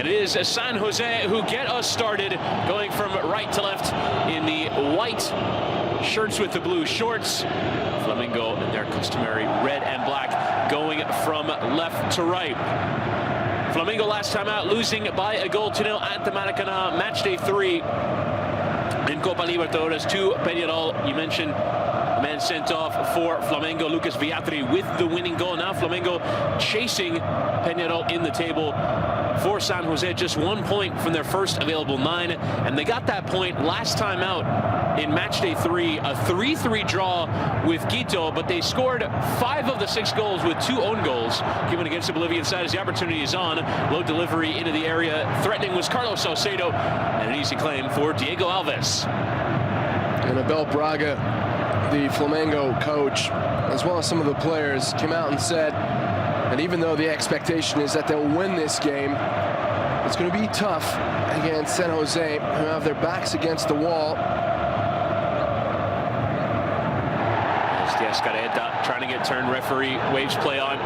And it is San Jose who get us started, going from right to left in the white shirts with the blue shorts. Flamengo in their customary red and black, going from left to right. Flamengo last time out losing by a goal to 0 at the Maracanã, match day 3 in Copa Libertadores to Peñarol. You mentioned the man sent off for Flamengo, Lucas Viatri, with the winning goal. Now Flamengo chasing Peñarol in the table. For San Jose, just 1 point from their first available 9, and they got that point last time out in match day 3, a 3-3 draw with Quito, but they scored 5 of the 6 goals with 2 own goals given against the Bolivian side as the opportunity is on. Low delivery into the area, threatening was Carlos Salcedo, and an easy claim for Diego Alves. And Abel Braga, the Flamengo coach, as well as some of the players, came out and said, and even though the expectation is that they'll win this game, it's going to be tough against San Jose, who have their backs against the wall. Escareta trying to get turned, referee waves play on.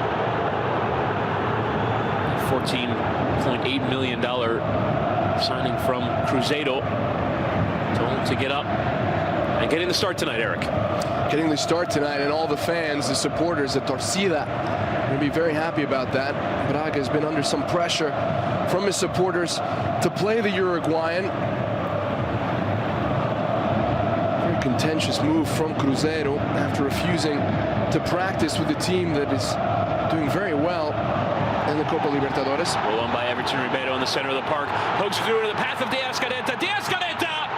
$14.8 million signing from Cruzeiro. Told to get up and getting the start tonight, Eric. Getting the start tonight, and all the fans, the supporters, the torcida, going to be very happy about that. Braga has been under some pressure from his supporters to play the Uruguayan. Very contentious move from Cruzeiro after refusing to practice with a team that is doing very well in the Copa Libertadores. Roll on by Everton Ribeiro in the center of the park. Pokes through into the path of Escareta. Escareta!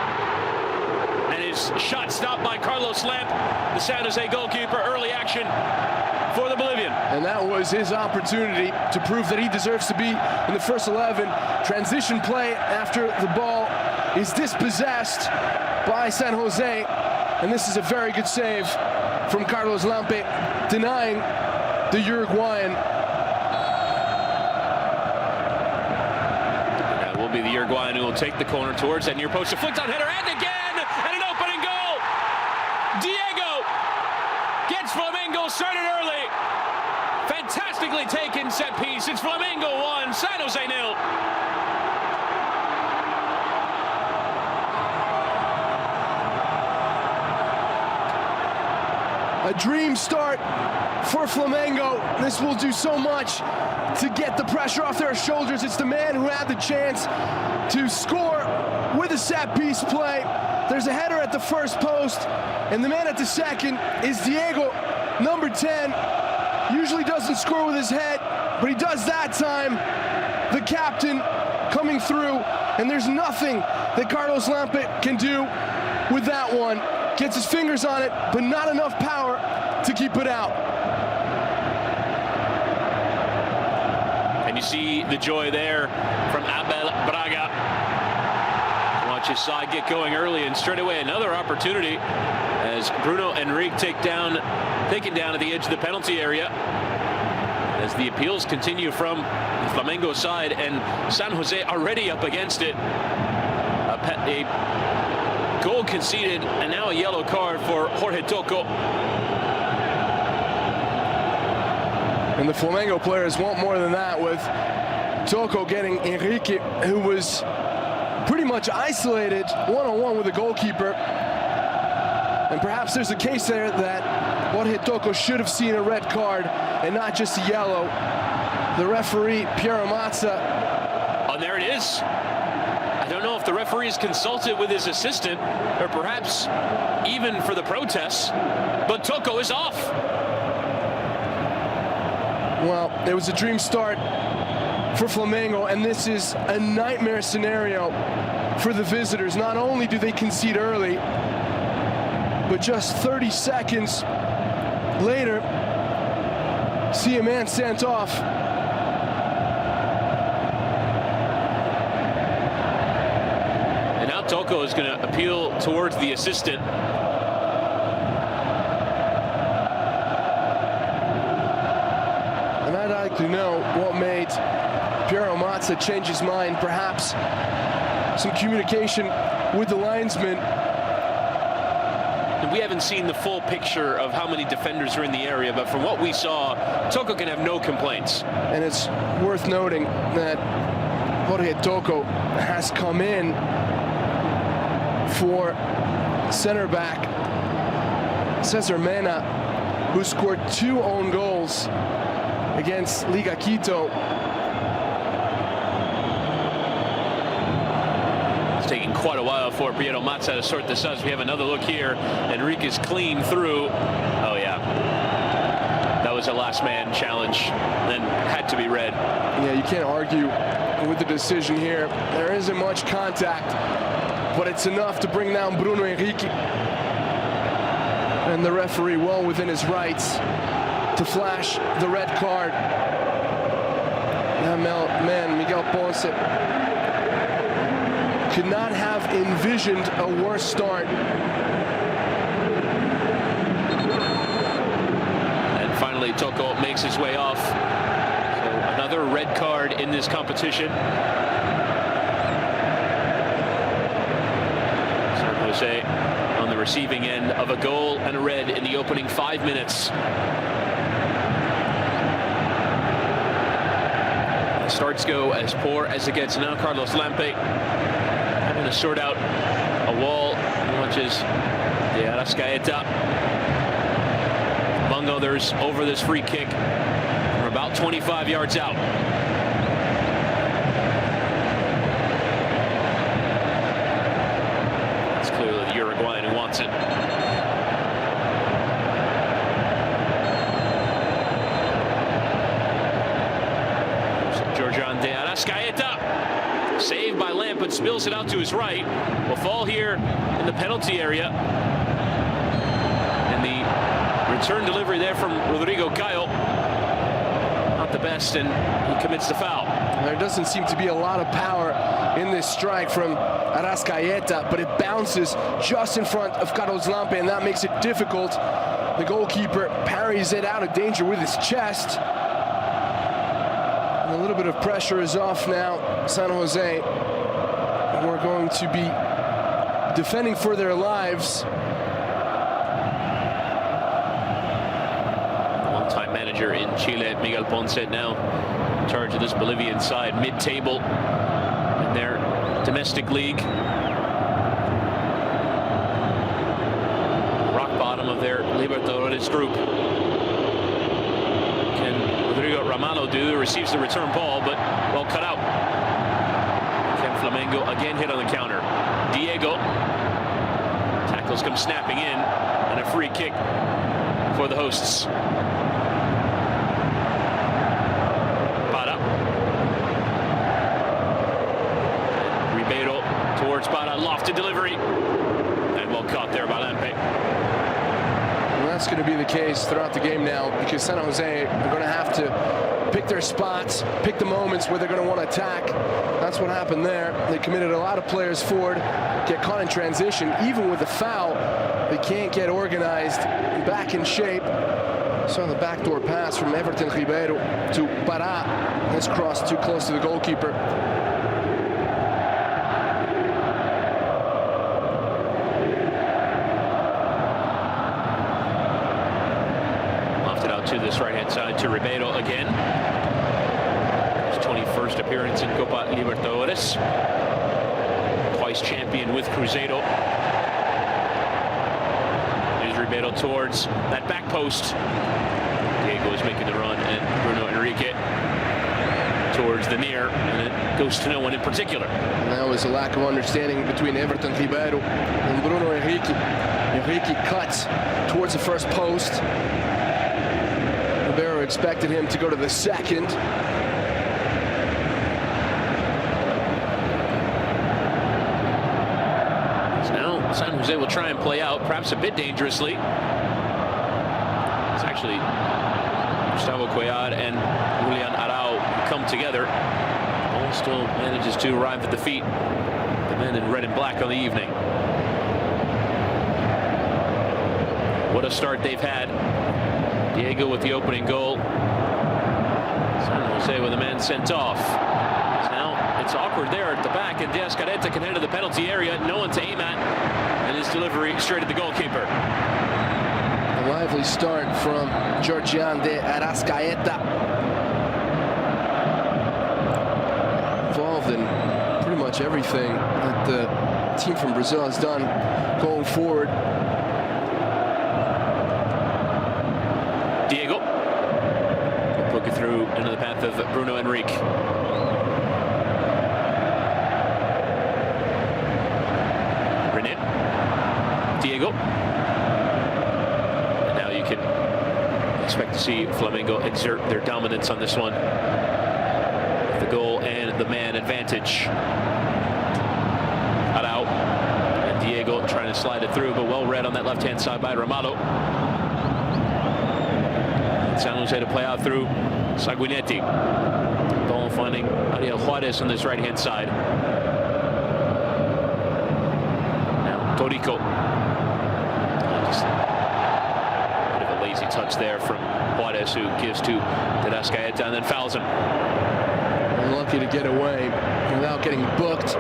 And his shot stopped by Carlos Lamp, the San Jose goalkeeper. Early action for the Bolivian. And that was his opportunity to prove that he deserves to be in the first 11. Transition play after the ball is dispossessed by San Jose. And this is a very good save from Carlos Lampe, denying the Uruguayan. That will be the Uruguayan who will take the corner towards that near post. A flicked on header, and again, and an opening goal. Diego gets Flamengo started early. Fantastically taken set piece. It's Flamengo 1, San Jose 0. A dream start for Flamengo. This will do so much to get the pressure off their shoulders. It's the man who had the chance to score with a set piece play. There's a header at the first post, and the man at the second is Diego, number 10. Usually doesn't score with his head, but he does that time. The captain coming through, and there's nothing that Carlos Lampe can do with that one. Gets his fingers on it, but not enough power to keep it out. And you see the joy there from Abel Braga. Watch his side get going early, and straight away another opportunity as Bruno Henrique taken down at the edge of the penalty area. As the appeals continue from the Flamengo side, and San Jose already up against it. A goal conceded, and now a yellow card for Jorge Tocco. And the Flamengo players want more than that, with Tocco getting Henrique, who was pretty much isolated one-on-one with the goalkeeper. And perhaps there's a case there that Jorge Tocco should have seen a red card and not just a yellow. The referee, Piero Mazza. Oh, there it is. I don't know if the referee is consulted with his assistant, or perhaps even for the protests, but Tocco is off. Well, it was a dream start for Flamengo, and this is a nightmare scenario for the visitors. Not only do they concede early, but just 30 seconds later, see a man sent off. And now Tocco is going to appeal towards the assistant. And I'd like to know what made Piero Mazza change his mind. Perhaps some communication with the linesman. We haven't seen the full picture of how many defenders are in the area, but from what we saw, Tocco can have no complaints. And it's worth noting that Jorge Toco has come in for center back Cesar Mena, who scored 2 own goals against Liga Quito. It's taking quite a while for Piero Mazza to sort this out. So we have another look here. Enrique's clean through. Oh yeah, that was a last man challenge, then had to be red. Yeah, you can't argue with the decision here. There isn't much contact, but it's enough to bring down Bruno Henrique. And the referee well within his rights to flash the red card. That man, Miguel Ponce, could not have envisioned a worse start. And finally, Toco makes his way off. So another red card in this competition. San Jose on the receiving end of a goal and a red in the opening 5 minutes. The starts go as poor as it gets now. Carlos Lampe having to sort out a wall. He launches De Arrascaeta, among others, over this free kick from about 25 yards out. It's clearly the Uruguayan who wants it. Georgian De Arrascaeta, saved by Lamp, but spills it out to his right. Will fall here in the penalty area. And the return delivery there from Rodrigo Caio, not the best, and he commits the foul. There doesn't seem to be a lot of power in this strike from Arrascaeta, but it bounces just in front of Carlos Lampe, and that makes it difficult. The goalkeeper parries it out of danger with his chest. And a little bit of pressure is off now. San Jose, who are going to be defending for their lives. One-time manager in Chile, Miguel Ponce, now in charge of this Bolivian side, mid-table in their domestic league. Rock bottom of their Libertadores group. Can Rodrigo Ramalho do? Receives the return ball, but well cut out. Can Flamengo again hit on the counter? Diego. Tackles come snapping in, and a free kick for the hosts. Towards Para, lofted delivery, and well caught there by Lampe. Well, that's going to be the case throughout the game now, because San Jose are going to have to pick their spots, pick the moments where they're going to want to attack. That's what happened there. They committed a lot of players forward, get caught in transition. Even with the foul, they can't get organized, back in shape. So the backdoor pass from Everton Ribeiro to Para has crossed too close to the goalkeeper. To this right-hand side to Ribeiro again. His 21st appearance in Copa Libertadores. Twice champion with Cruzeiro. Here's Ribeiro towards that back post. Diego is making the run, and Bruno Henrique towards the near, and it goes to no one in particular. And that was a lack of understanding between Everton Ribeiro and Bruno Henrique. Henrique cuts towards the first post. Ribeiro expected him to go to the second. So now San Jose will try and play out, perhaps a bit dangerously. It's actually Gustavo Cuellar and Julian Arau come together. Ball still manages to arrive at the feet. The men in red and black on the evening. What a start they've had. Diego with the opening goal. San Jose with a man sent off. So now it's awkward there at the back, and De Arrascaeta can head to the penalty area. No one to aim at, and his delivery straight at the goalkeeper. A lively start from Georgian De Arrascaeta. involved in pretty much everything that the team from Brazil has done going forward. Diego. Poke it through into the path of Bruno Henrique. René. Diego. And now you can expect to see Flamengo exert their dominance on this one. The goal and the man advantage. Arau and Diego trying to slide it through, but well read on that left-hand side by Ramalho. San José to play out through Sanguinetti. Ball finding Ariel Juarez on this right-hand side. Now Torico. Just a bit of a lazy touch there from Juarez, who gives to Arrascaeta and then fouls him. Unlucky to get away without getting booked,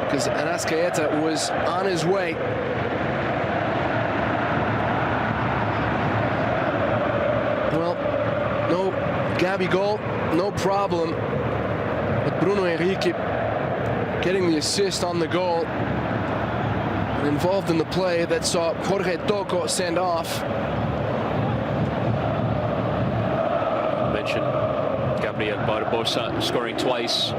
because Arrascaeta was on his way. Well, no Gabi goal, no problem. But Bruno Henrique getting the assist on the goal and involved in the play that saw Jorge Toco send off. Mentioned Gabriel Barbosa scoring twice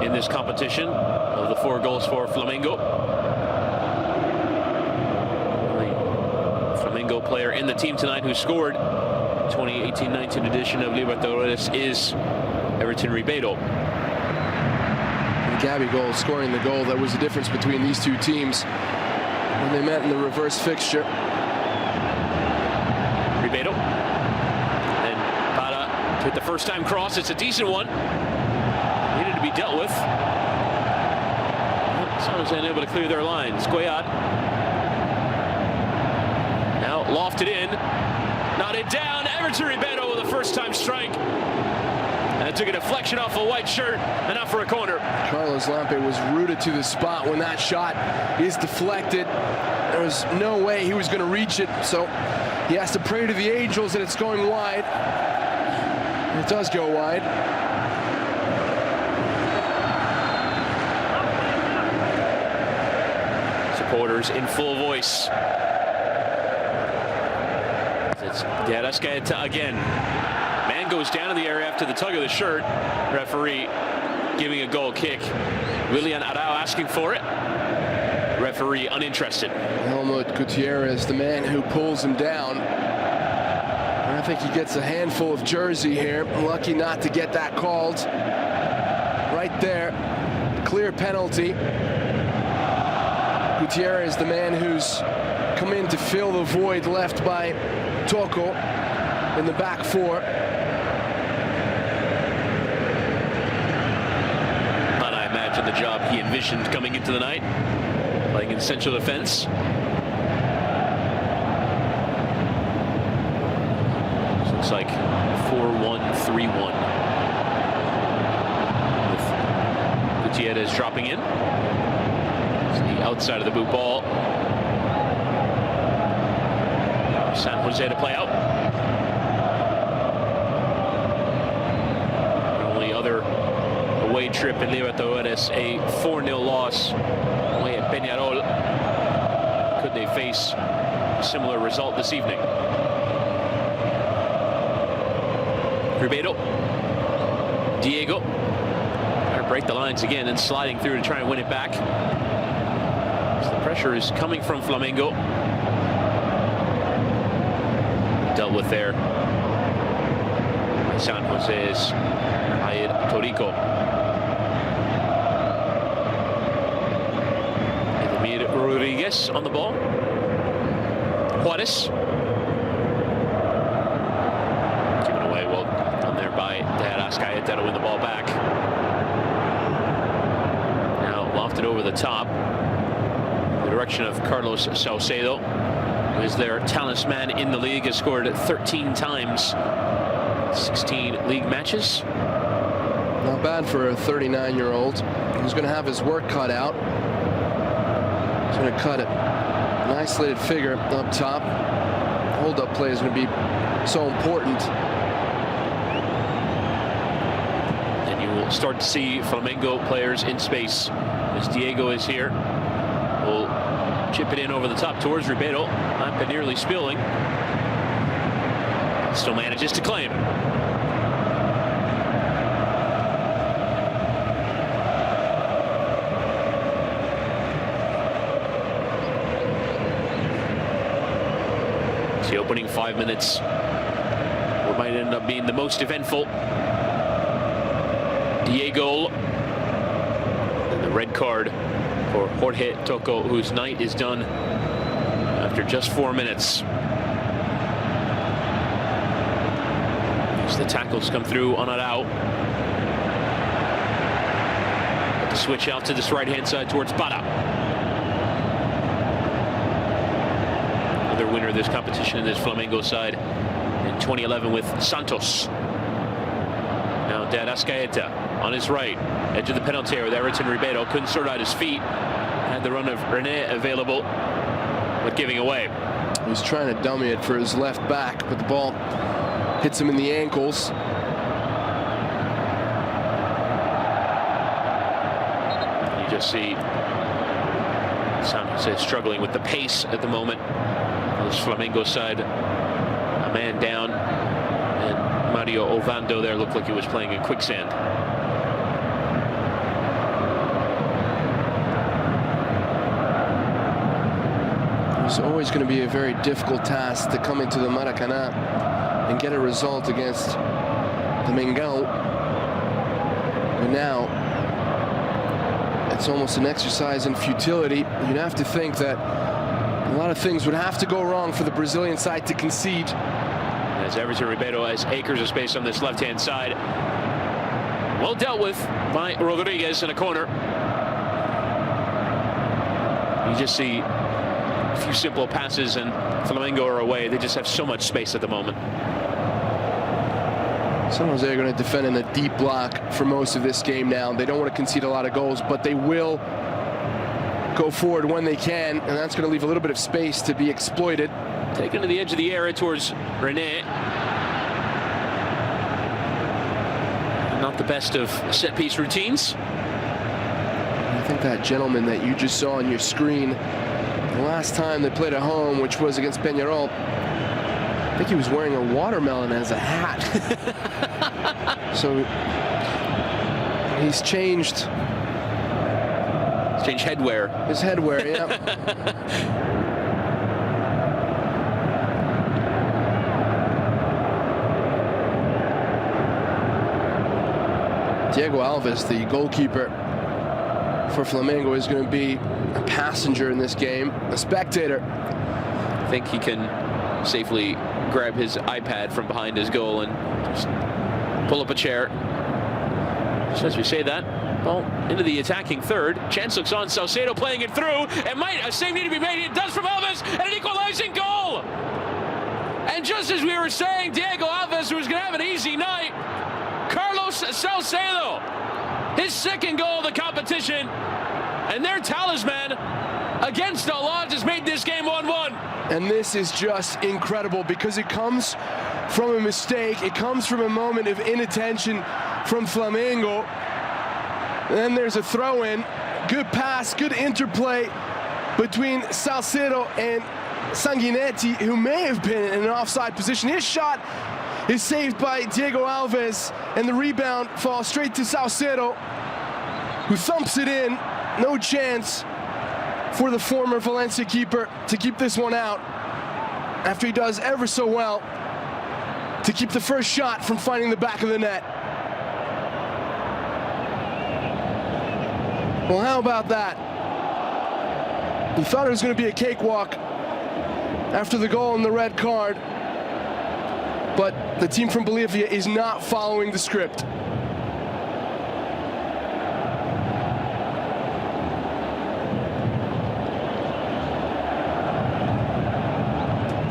in this competition. Of the 4 goals for Flamengo. The Flamengo player in the team tonight who scored 2018-19 edition of Libertadores is Everton Ribeiro. And Gabigol scoring the goal that was the difference between these two teams when they met in the reverse fixture. Ribeiro. And Para with the first time cross. It's a decent one. Needed to be dealt with. San José unable to clear their lines. Goyat. Now lofted in. Knotted down. Everton Ribeiro with a first-time strike. And it took a deflection off a white shirt and up for a corner. Carlos Lampe was rooted to the spot when that shot is deflected. There was no way he was going to reach it, so he has to pray to the angels that it's going wide. And it does go wide. Supporters in full voice. It's Arrascaeta again. Man goes down in the area after the tug of the shirt. Referee giving a goal kick. Willian Arau asking for it. Referee uninterested. Helmut Gutierrez, the man who pulls him down. And I think he gets a handful of jersey here. Lucky not to get that called. Right there. Clear penalty. Gutierrez, the man who's come in to fill the void left by Toco in the back 4. And I imagine the job he envisioned coming into the night, playing in central defense. This looks like 4-1-3-1. With Gutierrez dropping in. The outside of the boot ball. San José to play out. The only other away trip in Libertadores, a 4-0 loss away at Peñarol. Could they face a similar result this evening? Ribeiro. Diego. Trying to break the lines again and sliding through to try and win it back. The pressure is coming from Flamengo. Dealt with there by San José's Jair Torico. Edmir Rodriguez on the ball. Juarez. Given away, well done there by Arrascaeta to win the ball back. Now lofted over the top. The direction of Carlos Saucedo, who is their talisman in the league, has scored 13 times, 16 league matches. Not bad for a 39-year-old who's going to have his work cut out. He's going to cut it. An isolated figure up top. Hold-up play is going to be so important. And You will start to see Flamengo players in space as Diego is here. Will chip it in over the top towards Ribeiro. Not been nearly spilling. Still manages to claim. It's the opening 5 minutes. What might end up being the most eventful. Diego. And the red card for Jorge Tocco, whose night is done after just 4 minutes. As the tackles come through on it out. But the switch out to this right-hand side towards Pela. Another winner of this competition in this Flamengo side in 2011 with Santos. Now Dad Ascaeta on his right, edge of the penalty area with Everton Ribeiro. Couldn't sort out his feet. Had the run of René available, but giving away. He's trying to dummy it for his left back, but the ball hits him in the ankles. You just see San José struggling with the pace at the moment. This Flamengo side, a man down, and Mario Ovando there looked like he was playing in quicksand. It's always going to be a very difficult task to come into the Maracanã and get a result against the Mengão. But now, it's almost an exercise in futility. You'd have to think that a lot of things would have to go wrong for the Brazilian side to concede. As Everton Ribeiro has acres of space on this left-hand side. Well dealt with by Rodriguez in a corner. You just see a few simple passes and Flamengo are away. They just have so much space at the moment. San Jose are going to defend in a deep block for most of this game now. They don't want to concede a lot of goals, but they will go forward when they can, and that's going to leave a little bit of space to be exploited. Taken to the edge of the area towards René. Not the best of set-piece routines. I think that gentleman that you just saw on your screen, the last time they played at home, which was against Peñarol, I think he was wearing a watermelon as a hat. So he's changed. Change headwear. His headwear, yeah. Diego Alves, the goalkeeper for Flamengo, is going to be a passenger in this game, a spectator. I think he can safely grab his iPad from behind his goal and just pull up a chair. Just as we say that, well, into the attacking third. Chance looks on. Salcedo playing it through. And might a save need to be made. It does from Alves, and an equalizing goal. And just as we were saying, Diego Alves was going to have an easy night. Carlos Salcedo, his second goal of the competition, and their talisman against all odds has made this game 1-1. And this is just incredible because it comes from a mistake. It comes from a moment of inattention from Flamengo. And then there's a throw-in. Good pass, good interplay between Salcedo and Sanguinetti, who may have been in an offside position. His shot is saved by Diego Alves, and the rebound falls straight to Salcedo, who thumps it in. No chance for the former Valencia keeper to keep this one out after he does ever so well to keep the first shot from finding the back of the net. Well, how about that? You thought it was going to be a cakewalk after the goal and the red card, but the team from Bolivia is not following the script.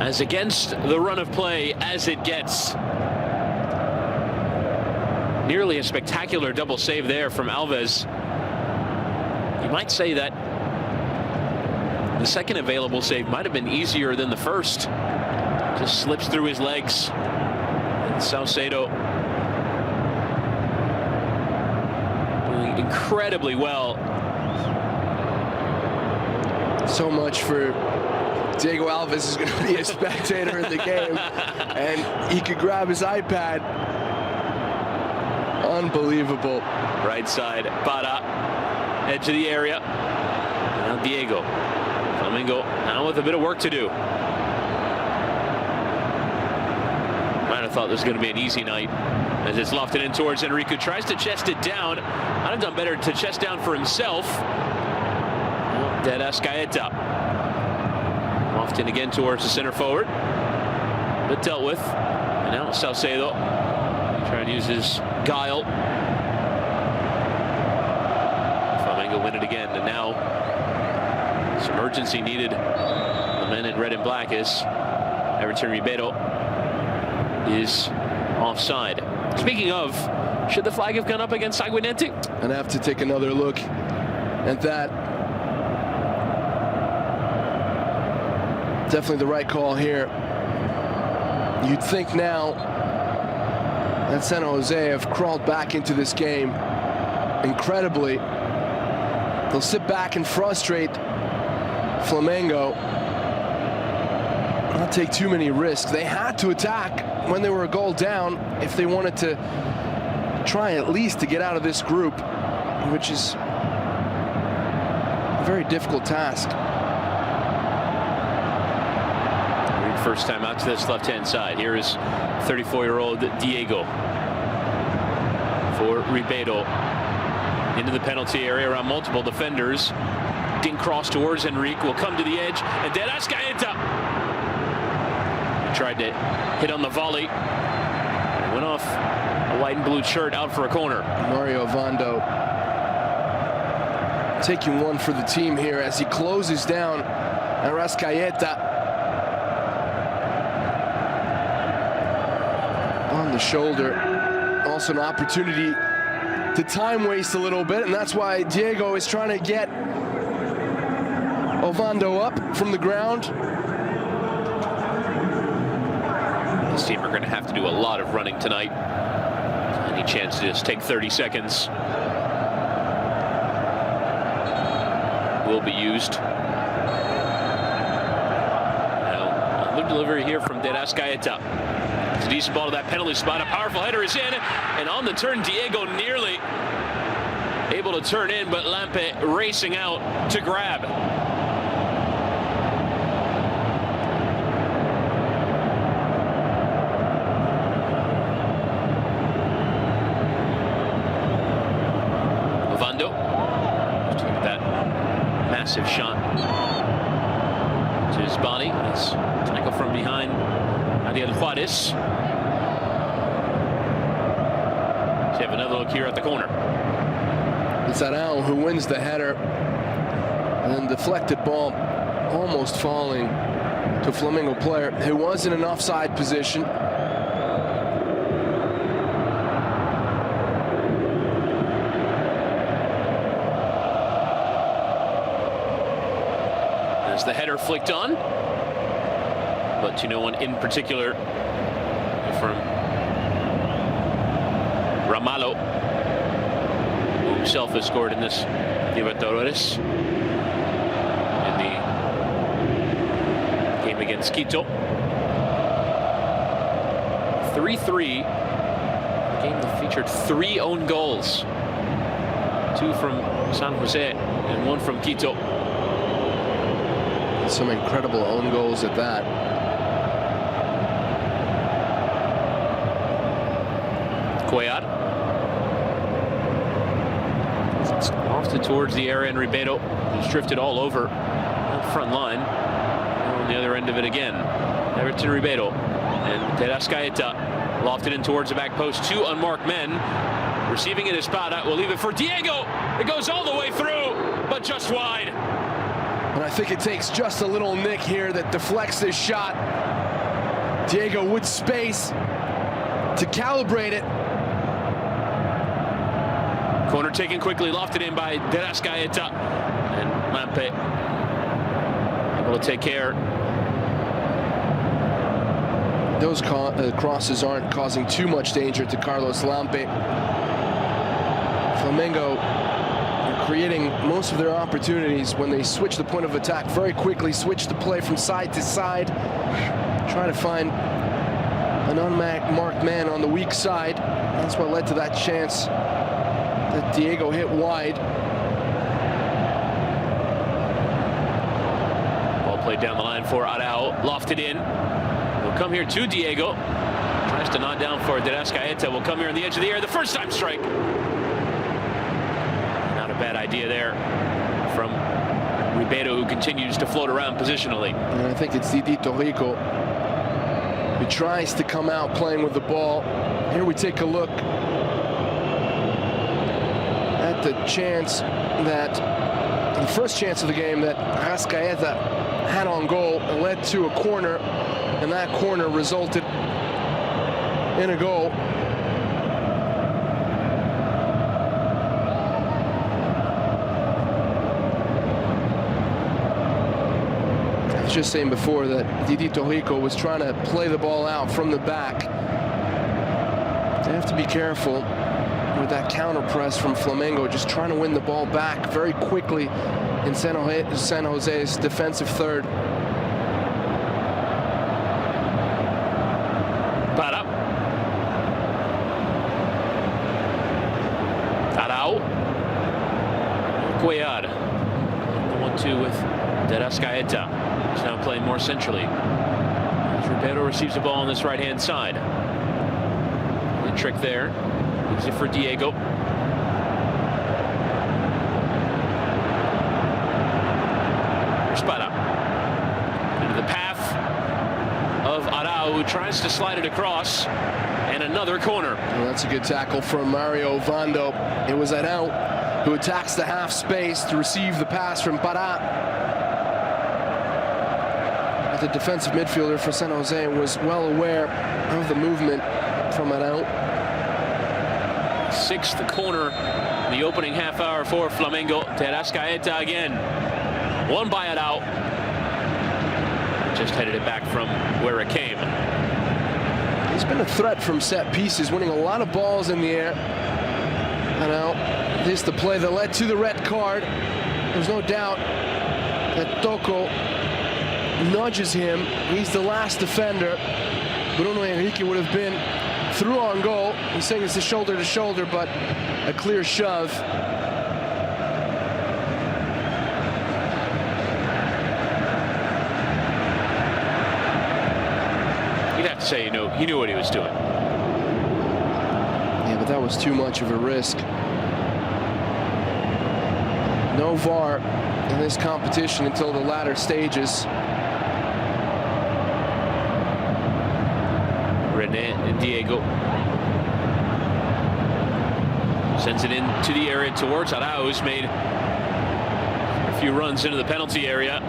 As against the run of play as it gets. Nearly a spectacular double save there from Alves. You might say that the second available save might have been easier than the first. Just slips through his legs. And Salcedo incredibly well. So much for Diego Alves is going to be a spectator in the game, and he could grab his iPad. Unbelievable. Right side, Para, edge of the area. Now Diego. Flamengo now with a bit of work to do. Might have thought this was going to be an easy night as it's lofted in towards Enrique. Tries to chest it down. I'd have done better to chest down for himself. Dead Ascaeta. Lofted again towards the center forward. But dealt with. And now Salcedo trying to use his guile. Flamengo win it again, and now some urgency needed. The men in red and black as Everton Ribeiro is offside. Speaking of, should the flag have gone up against Sanguinetti? And I have to take another look at that. Definitely the right call here. You'd think now that San Jose have crawled back into this game incredibly. They'll sit back and frustrate Flamengo, not take too many risks. They had to attack when they were a goal down if they wanted to try at least to get out of this group, which is a very difficult task. First time out to this left-hand side. Here is 34-year-old Diego for Ribeiro. Into the penalty area around multiple defenders. Ding cross towards Enrique. Will come to the edge. And then Ascaeta. He tried to hit on the volley. It went off a white and blue shirt out for a corner. Mario Vando taking one for the team here as he closes down Ascaeta. On the shoulder. Also an opportunity to time waste a little bit, and that's why Diego is trying to get Ovando up from the ground. This team are going to have to do a lot of running tonight. Any chance to just take 30 seconds will be used. Now, another delivery here from De Ascaeta. It's a decent ball to that penalty spot. A powerful header is in, and on the turn, Diego nearly able to turn in, but Lampe racing out to grab. Ovando took that massive shot to his body. It's tackle from behind. Ariel Juarez. Let's have another look here at the corner. It's Arão who wins the header, and then deflected ball almost falling to a Flamengo player who was in an offside position. As the header flicked on, but to no one in particular from Ramalho, who himself has scored in this Libertadores in the game against Quito. 3-3, a game that featured 3 own goals, 2 from San Jose and 1 from Quito. Some incredible own goals at that. Cuellar. Lofted towards the area, and Ribeiro just drifted all over that front line. And on the other end of it again, Everton Ribeiro. And De Ascaeta lofted in towards the back post. 2 unmarked men. Receiving it, Espada will leave it for Diego. It goes all the way through, but just wide. And I think it takes just a little nick here that deflects this shot. Diego with space to calibrate it. Corner taken quickly, lofted in by De Ascaeta. And Lampe able to take care. Those crosses aren't causing too much danger to Carlos Lampe. Flamengo are creating most of their opportunities when they switch the point of attack very quickly, switch the play from side to side, try to find an unmarked man on the weak side. That's what led to that chance that Diego hit wide. Ball played down the line for Arau, lofted in. Will come here to Diego. Tries to nod down for Derascaeta. Will come here on the edge of the area. The first time strike. Not a bad idea there from Ribeiro, who continues to float around positionally. And I think it's Didi Torrico who tries to come out playing with the ball. Here we take a look at the chance that, the first chance of the game that Derascaeta had on goal and led to a corner, and that corner resulted in a goal. I was just saying before that Didi Torrico was trying to play the ball out from the back. They have to be careful with that counter press from Flamengo, just trying to win the ball back very quickly in San José's defensive third. Para. Arau. Cuellar. The 1-2 with Derascaeta. He's now playing more centrally. Ribeiro receives the ball on this right-hand side. The trick there. Leaves it for Diego. Para. Into the path of Arau, who tries to slide it across, and another corner. Well, that's a good tackle from Mario Vando. It was Arau who attacks the half space to receive the pass from Para. But the defensive midfielder for San Jose was well aware of the movement from Arau. Sixth corner in the opening half hour for Flamengo. Derascaeta again. Won by Arau. Just headed it back from where it came. He's been a threat from set pieces, winning a lot of balls in the air. Arau, this is the play that led to the red card. There's no doubt that Toko nudges him. He's the last defender. Bruno Henrique would have been through on goal. He's saying it's a shoulder to shoulder, but a clear shove. You'd have to say, he knew what he was doing. Yeah, but that was too much of a risk. No VAR in this competition until the latter stages. Diego sends it into the area towards Arau, who's made a few runs into the penalty area.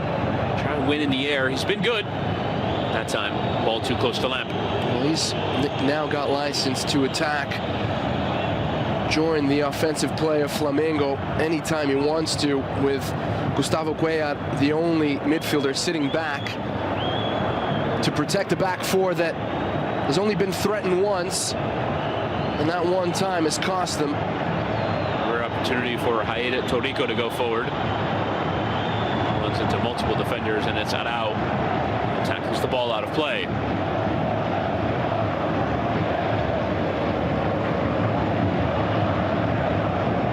Trying to win in the air. He's been good. That time, ball too close to Lamp. Well, he's now got license to attack, join the offensive play of Flamengo anytime he wants to, with Gustavo Cuellar, the only midfielder sitting back to protect the back four that has only been threatened once, and that one time has cost them. Rare opportunity for Haida Torrico to go forward. Runs into multiple defenders, and it's Arau. Tackles the ball out of play.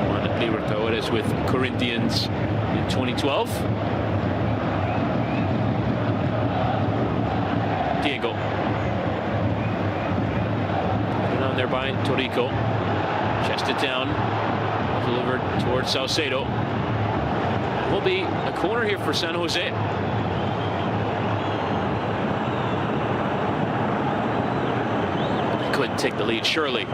Won Libertadores with Corinthians in 2012. Diego. There by Torrico. Chested down. Delivered towards Salcedo. Will be a corner here for San Jose. They couldn't take the lead, surely.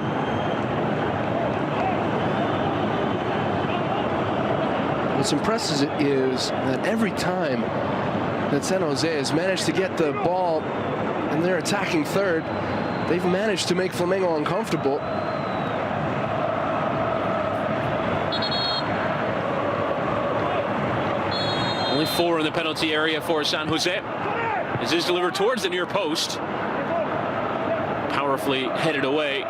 What's impressive is that every time that San Jose has managed to get the ball in their attacking third, they've managed to make Flamengo uncomfortable. Only 4 in the penalty area for San Jose. As is delivered towards the near post. Powerfully headed away.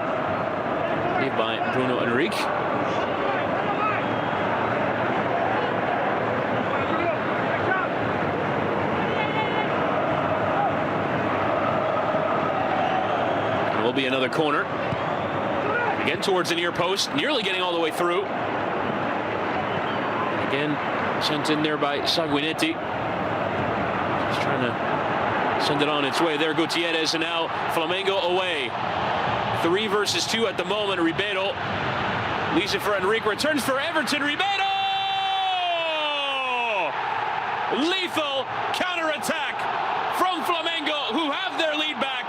By Bruno Henrique. Will be another corner. Again towards the near post, nearly getting all the way through. Again, sent in there by Sanguinetti. Just trying to send it on its way there, Gutierrez, and now Flamengo away. 3 versus 2 at the moment. Ribeiro leaves it for Enrique, returns for Everton. Ribeiro! Lethal counter-attack from Flamengo, who have their lead back.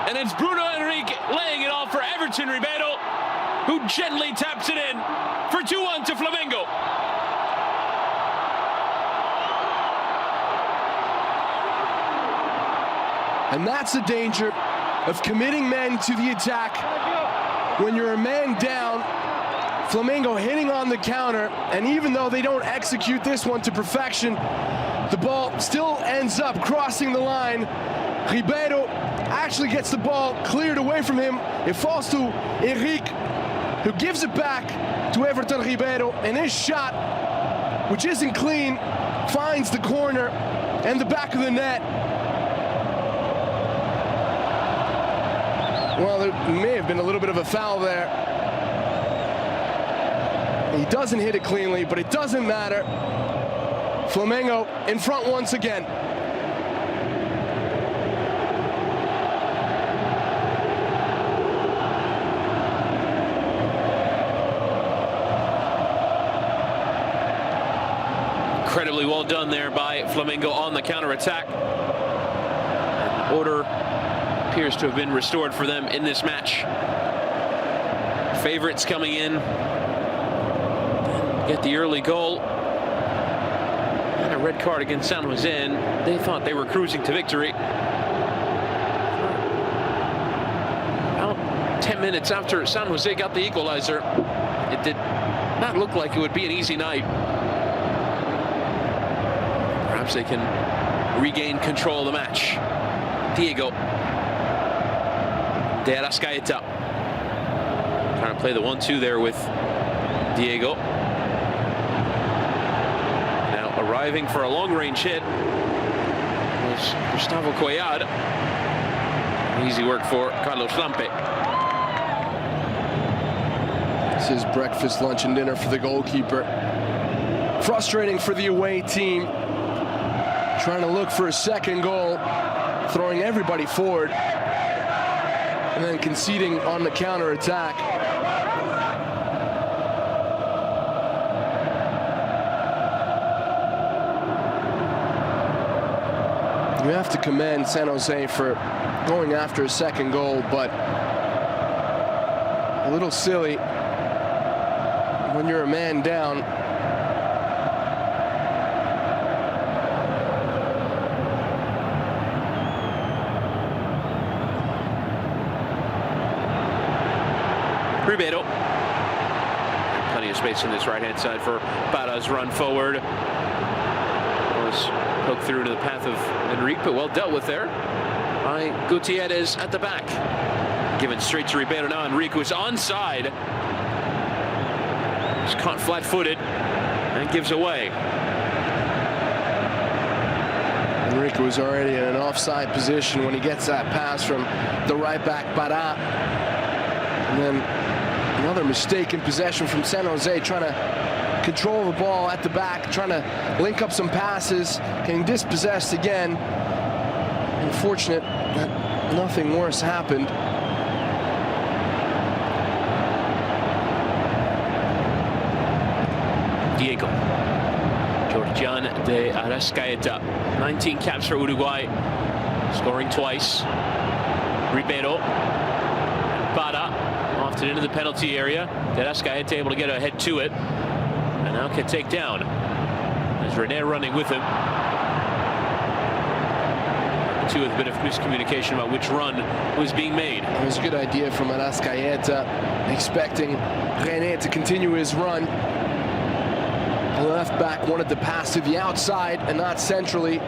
And it's Bruno Enrique laying it off for Everton. Ribeiro, who gently taps it in for 2-1 to Flamengo. And that's the danger of committing men to the attack. When you're a man down, Flamengo hitting on the counter, and even though they don't execute this one to perfection, the ball still ends up crossing the line. Ribeiro actually gets the ball cleared away from him. It falls to Enrique, who gives it back to Everton Ribeiro, and his shot, which isn't clean, finds the corner and the back of the net. Well, there may have been a little bit of a foul there. He doesn't hit it cleanly, but it doesn't matter. Flamengo in front once again. Incredibly well done there by Flamengo on the counter-attack. Order appears to have been restored for them in this match. Favorites coming in, get the early goal, and a red card against San Jose, and they thought they were cruising to victory. About 10 minutes after San Jose got the equalizer, it did not look like it would be an easy night. Perhaps they can regain control of the match. Diego De Arrascaeta trying to play the 1-2 there with Diego. Now arriving for a long-range hit was Gustavo Cuellar. Easy work for Carlos Lampe. This is breakfast, lunch, and dinner for the goalkeeper. Frustrating for the away team. Trying to look for a second goal, throwing everybody forward, and then conceding on the counter-attack. You have to commend San Jose for going after a second goal, but a little silly when you're a man down. Ribeiro. Plenty of space on this right-hand side for Para's run forward. Was poked through to the path of Enrique, but well dealt with there by Gutierrez at the back. Given straight to Ribeiro now. Enrique was onside. He's caught flat-footed and gives away. Enrique was already in an offside position when he gets that pass from the right back, Para. And then another mistake in possession from San Jose, trying to control the ball at the back, trying to link up some passes, getting dispossessed again. Unfortunate that nothing worse happened. Diego. Georgian De Arrascaeta. 19 caps for Uruguay, scoring twice. Ribeiro. Para. Often into the penalty area. De Arrascaeta able to get ahead to it. And now can take down. There's René running with him. Two with a bit of miscommunication about which run was being made. It was a good idea from Arrascaeta, expecting René to continue his run. The left back wanted to pass to the outside and not centrally.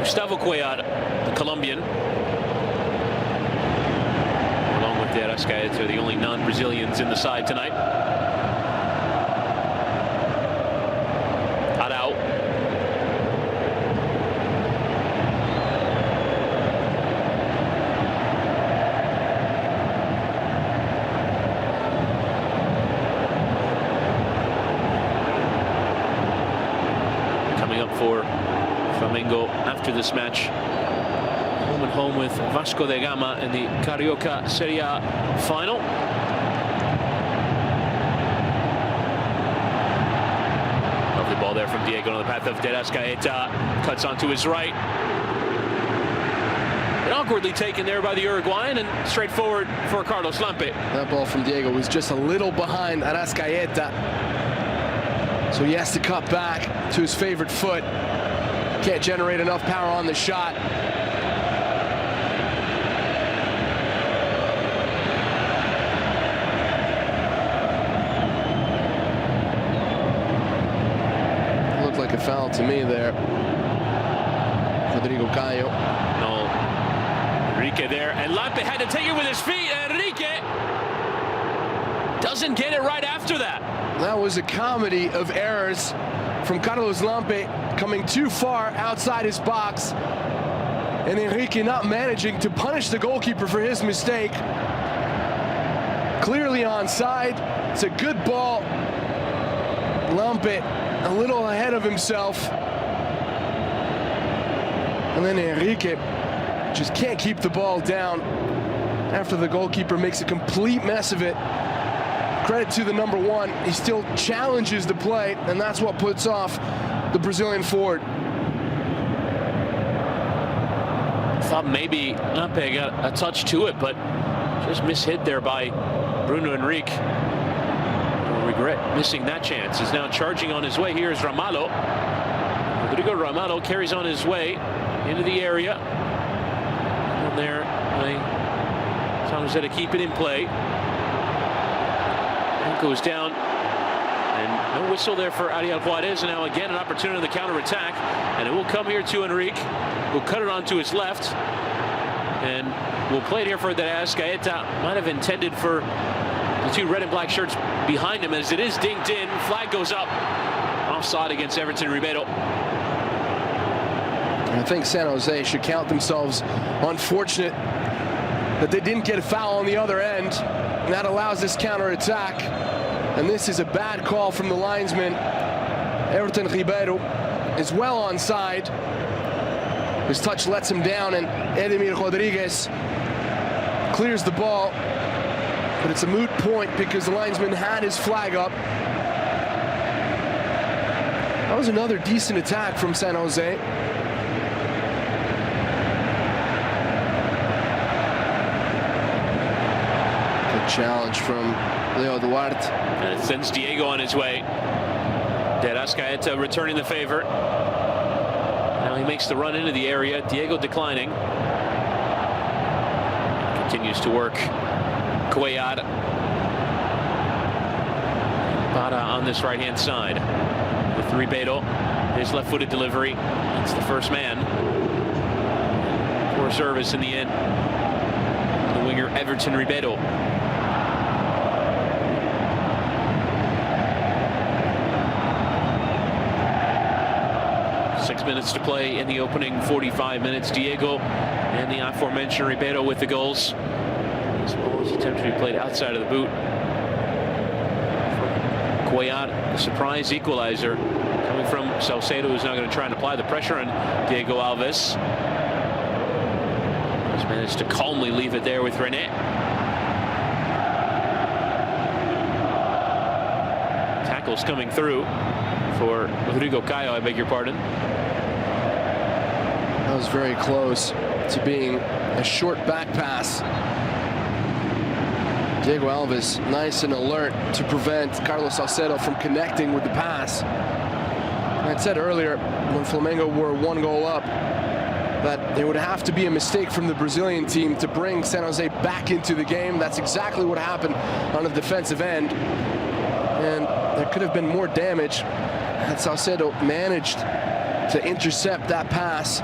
Gustavo Cuellar, the Colombian, along with De Arrascaeta are the only non-Brazilians in the side tonight. Coming up for Flamengo after this match, home and home with Vasco da Gama in the Carioca Serie A final. Lovely ball there from Diego on the path of Arrascaeta, cuts onto his right. And awkwardly taken there by the Uruguayan, and straightforward for Carlos Lampe. That ball from Diego was just a little behind Arrascaeta, so he has to cut back to his favorite foot. Can't generate enough power on the shot. Looked like a foul to me there. Rodrigo Caio. No. Enrique there, and Lampe had to take it with his feet. Enrique doesn't get it right after that. That was a comedy of errors from Carlos Lampe, coming too far outside his box, and Enrique not managing to punish the goalkeeper for his mistake. Clearly onside. It's a good ball. Lampe a little ahead of himself, and then Enrique just can't keep the ball down after the goalkeeper makes a complete mess of it. Credit to the number one. He still challenges the play, and that's what puts off the Brazilian forward. Thought maybe Lampe got a touch to it, but just mishit there by Bruno Henrique. We'll regret missing that chance. He's now charging on his way. Here's Ramalho. Rodrigo Ramalho carries on his way into the area. And there, San José to keep it in play. Goes down, and no whistle there for Ariel Juarez, and now again an opportunity to the counter-attack, and it will come here to Enrique, who'll cut it onto his left, and we'll play it here for Arrascaeta. Might have intended for the two red and black shirts behind him, as it is dinked in. Flag goes up, offside against Everton Ribeiro. I think San Jose should count themselves unfortunate that they didn't get a foul on the other end. And that allows this counter-attack. And this is a bad call from the linesman. Everton Ribeiro is well onside. His touch lets him down, and Edmir Rodriguez clears the ball. But it's a moot point because the linesman had his flag up. That was another decent attack from San Jose. Challenge from Leo Duarte. And it sends Diego on his way. Arrascaeta returning the favor. Now he makes the run into the area. Diego declining. Continues to work. Cuellar. Bada on this right-hand side. With Ribeiro. His left-footed delivery. It's the first man. Poor service in the end. The winger Everton Ribeiro. 6 minutes to play in the opening 45 minutes. Diego and the aforementioned Ribeiro with the goals. This ball was attempted to be played outside of the boot. Cuellar, the surprise equalizer coming from Salcedo, who's now going to try and apply the pressure on Diego Alves. He's managed to calmly leave it there with René. Tackles coming through for Rodrigo Caio, I beg your pardon. That was very close to being a short back pass. Diego Alves nice and alert to prevent Carlos Salcedo from connecting with the pass. And I said earlier, when Flamengo were 1 goal up, that it would have to be a mistake from the Brazilian team to bring San Jose back into the game. That's exactly what happened on the defensive end. And there could have been more damage had Salcedo managed to intercept that pass.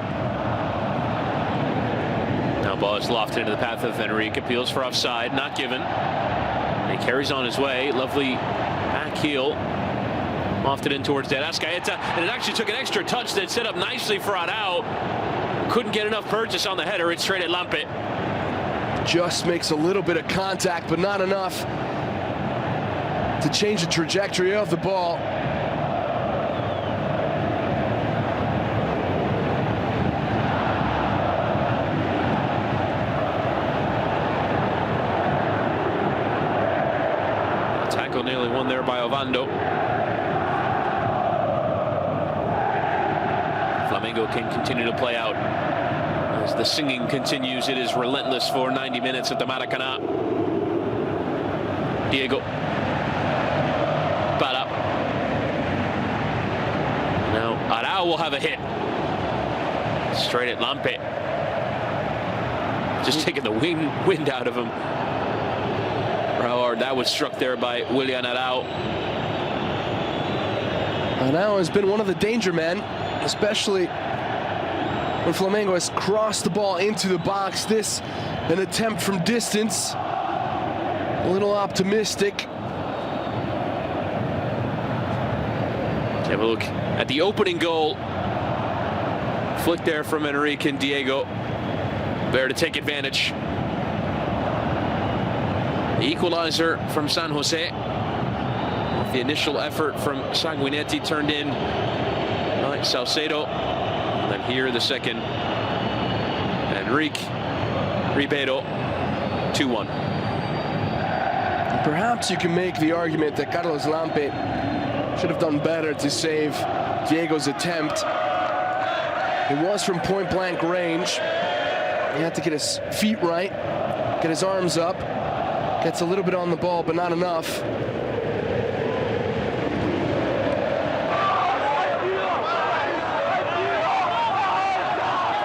Now Ball is lofted into the path of Enrique. Appeals for offside, not given. And he carries on his way. Lovely back heel. Lofted in towards Arrascaeta. And it actually took an extra touch that set up nicely for Arau. Couldn't get enough purchase on the header. It's straight at Lampe. Just makes a little bit of contact, but not enough to change the trajectory of the ball. A tackle nearly won there by Ovando. Flamengo can continue to play out. As the singing continues, it is relentless for 90 minutes at the Maracanã. Diego. Pela. Now Arau will have a hit. Straight at Lampe. Just taking the wind out of him. Raul, that was struck there by Willian Arau. Arau has been one of the danger men, especially when Flamengo has crossed the ball into the box. This, an attempt from distance. A little optimistic. Let's have a look at the opening goal. Flick there from Enrique and Diego. There to take advantage. The equalizer from San José. The initial effort from Sanguinetti turned in by Salcedo. And then here the second. Enrique Ribeiro, 2-1. Perhaps you can make the argument that Carlos Lampe should have done better to save Diego's attempt. It was from point-blank range. He had to get his feet right, get his arms up. Gets a little bit on the ball, but not enough.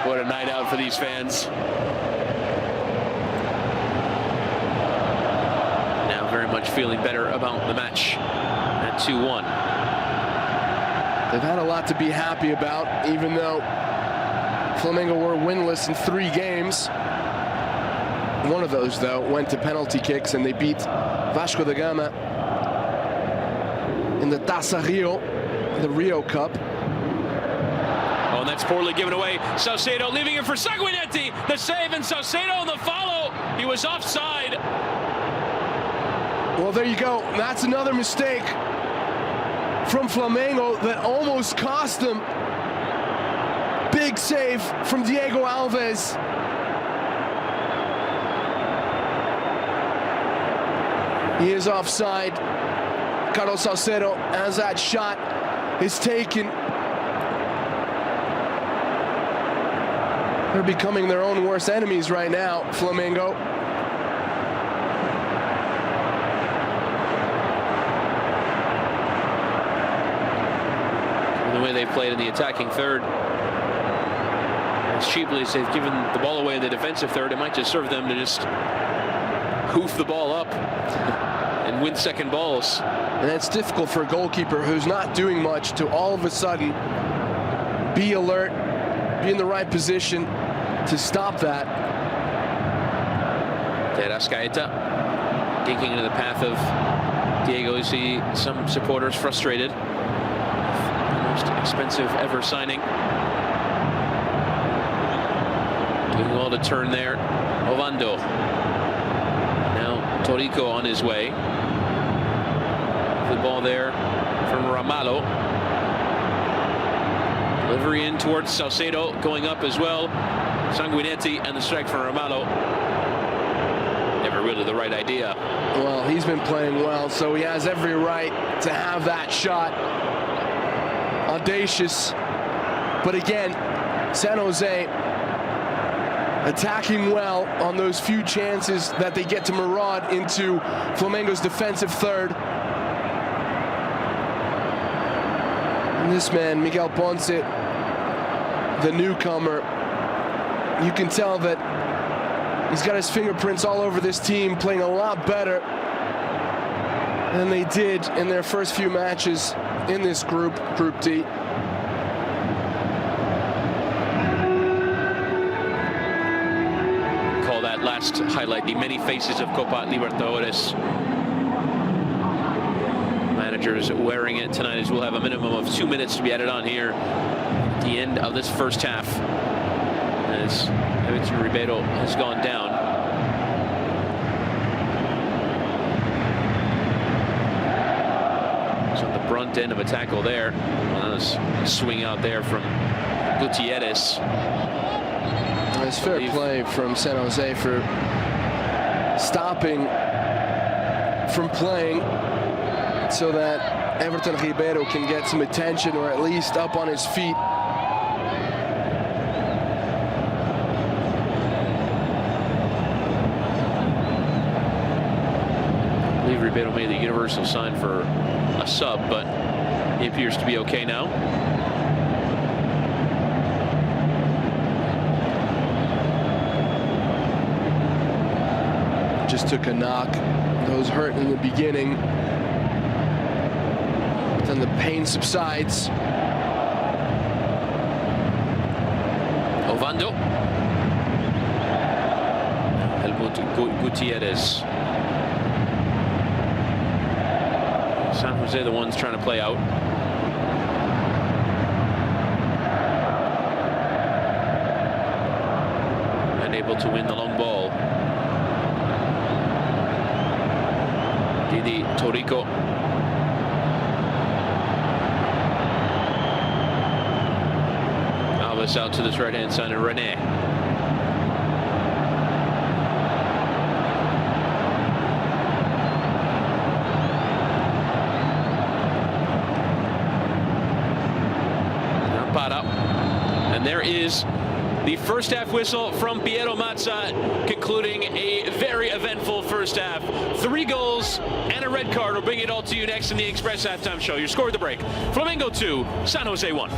What a night out for these fans. Now very much feeling better about the match at 2-1. They've had a lot to be happy about, even though Flamengo were winless in 3 games. One of those, though, went to penalty kicks, and they beat Vasco da Gama in the Taça Rio, the Rio Cup. Oh, and that's poorly given away. Salcedo leaving it for Sanguinetti. The save, and Salcedo on the follow. He was offside. Well, there you go. That's another mistake from Flamengo that almost cost them. Big save from Diego Alves. He is offside. Carlos Salcedo, as that shot is taken. They're becoming their own worst enemies right now, Flamengo. The way they played in the attacking third, as cheaply as they've given the ball away in the defensive third, it might just serve them to just hoof the ball up and win second balls. And it's difficult for a goalkeeper who's not doing much to all of a sudden be alert, be in the right position to stop that. Arrascaeta dinking into the path of Diego. You see some supporters frustrated. The most expensive ever signing. Doing all to turn there. Ovando. Now Torrico on his way. The ball there from Ramalho. Delivery in towards Salcedo, going up as well. Sanguinetti, and the strike from Ramalho. Never really the right idea. Well, he's been playing well, so he has every right to have that shot. Audacious. But again, San Jose attacking well on those few chances that they get to maraud into Flamengo's defensive third. And this man, Miguel Ponce, the newcomer, you can tell that he's got his fingerprints all over this team, playing a lot better than they did in their first few matches in this group, Group D. last highlight, the many faces of Copa Libertadores. Managers wearing it tonight, as we'll have a minimum of 2 minutes to be added on here at the end of this first half, as Everton Ribeiro has gone down. So at the brunt end of a tackle there. Well, that was a swing out there from Gutierrez. It's fair play from San Jose for stopping from playing so that Everton Ribeiro can get some attention, or at least up on his feet. I believe Ribeiro made the universal sign for a sub, but he appears to be okay now. Just took a knock. Those hurt in the beginning. Then the pain subsides. Ovando. Helmut Gutierrez. San Jose the ones trying to play out. Unable to win the long ball. Didi Torrico. Alves out to this right-hand side of Rene. And there is the first half whistle from Piero Mazza, concluding a very eventful first half. 3 goals and a red card. We'll bring it all to you next in the Express Halftime Show. Your score at the break: Flamengo 2, San Jose 1.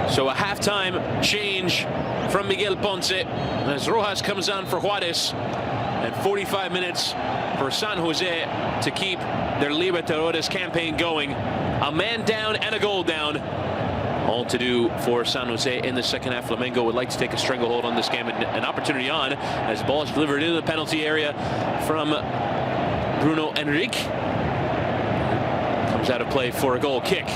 So a halftime change from Miguel Ponce as Rojas comes on for Juarez, and 45 minutes for San Jose to keep their Libertadores campaign going. A man down and a goal down. All to do for San Jose in the second half. Flamengo would like to take a stranglehold on this game, and an opportunity on as the ball is delivered into the penalty area from Bruno Henrique. Comes out of play for a goal kick.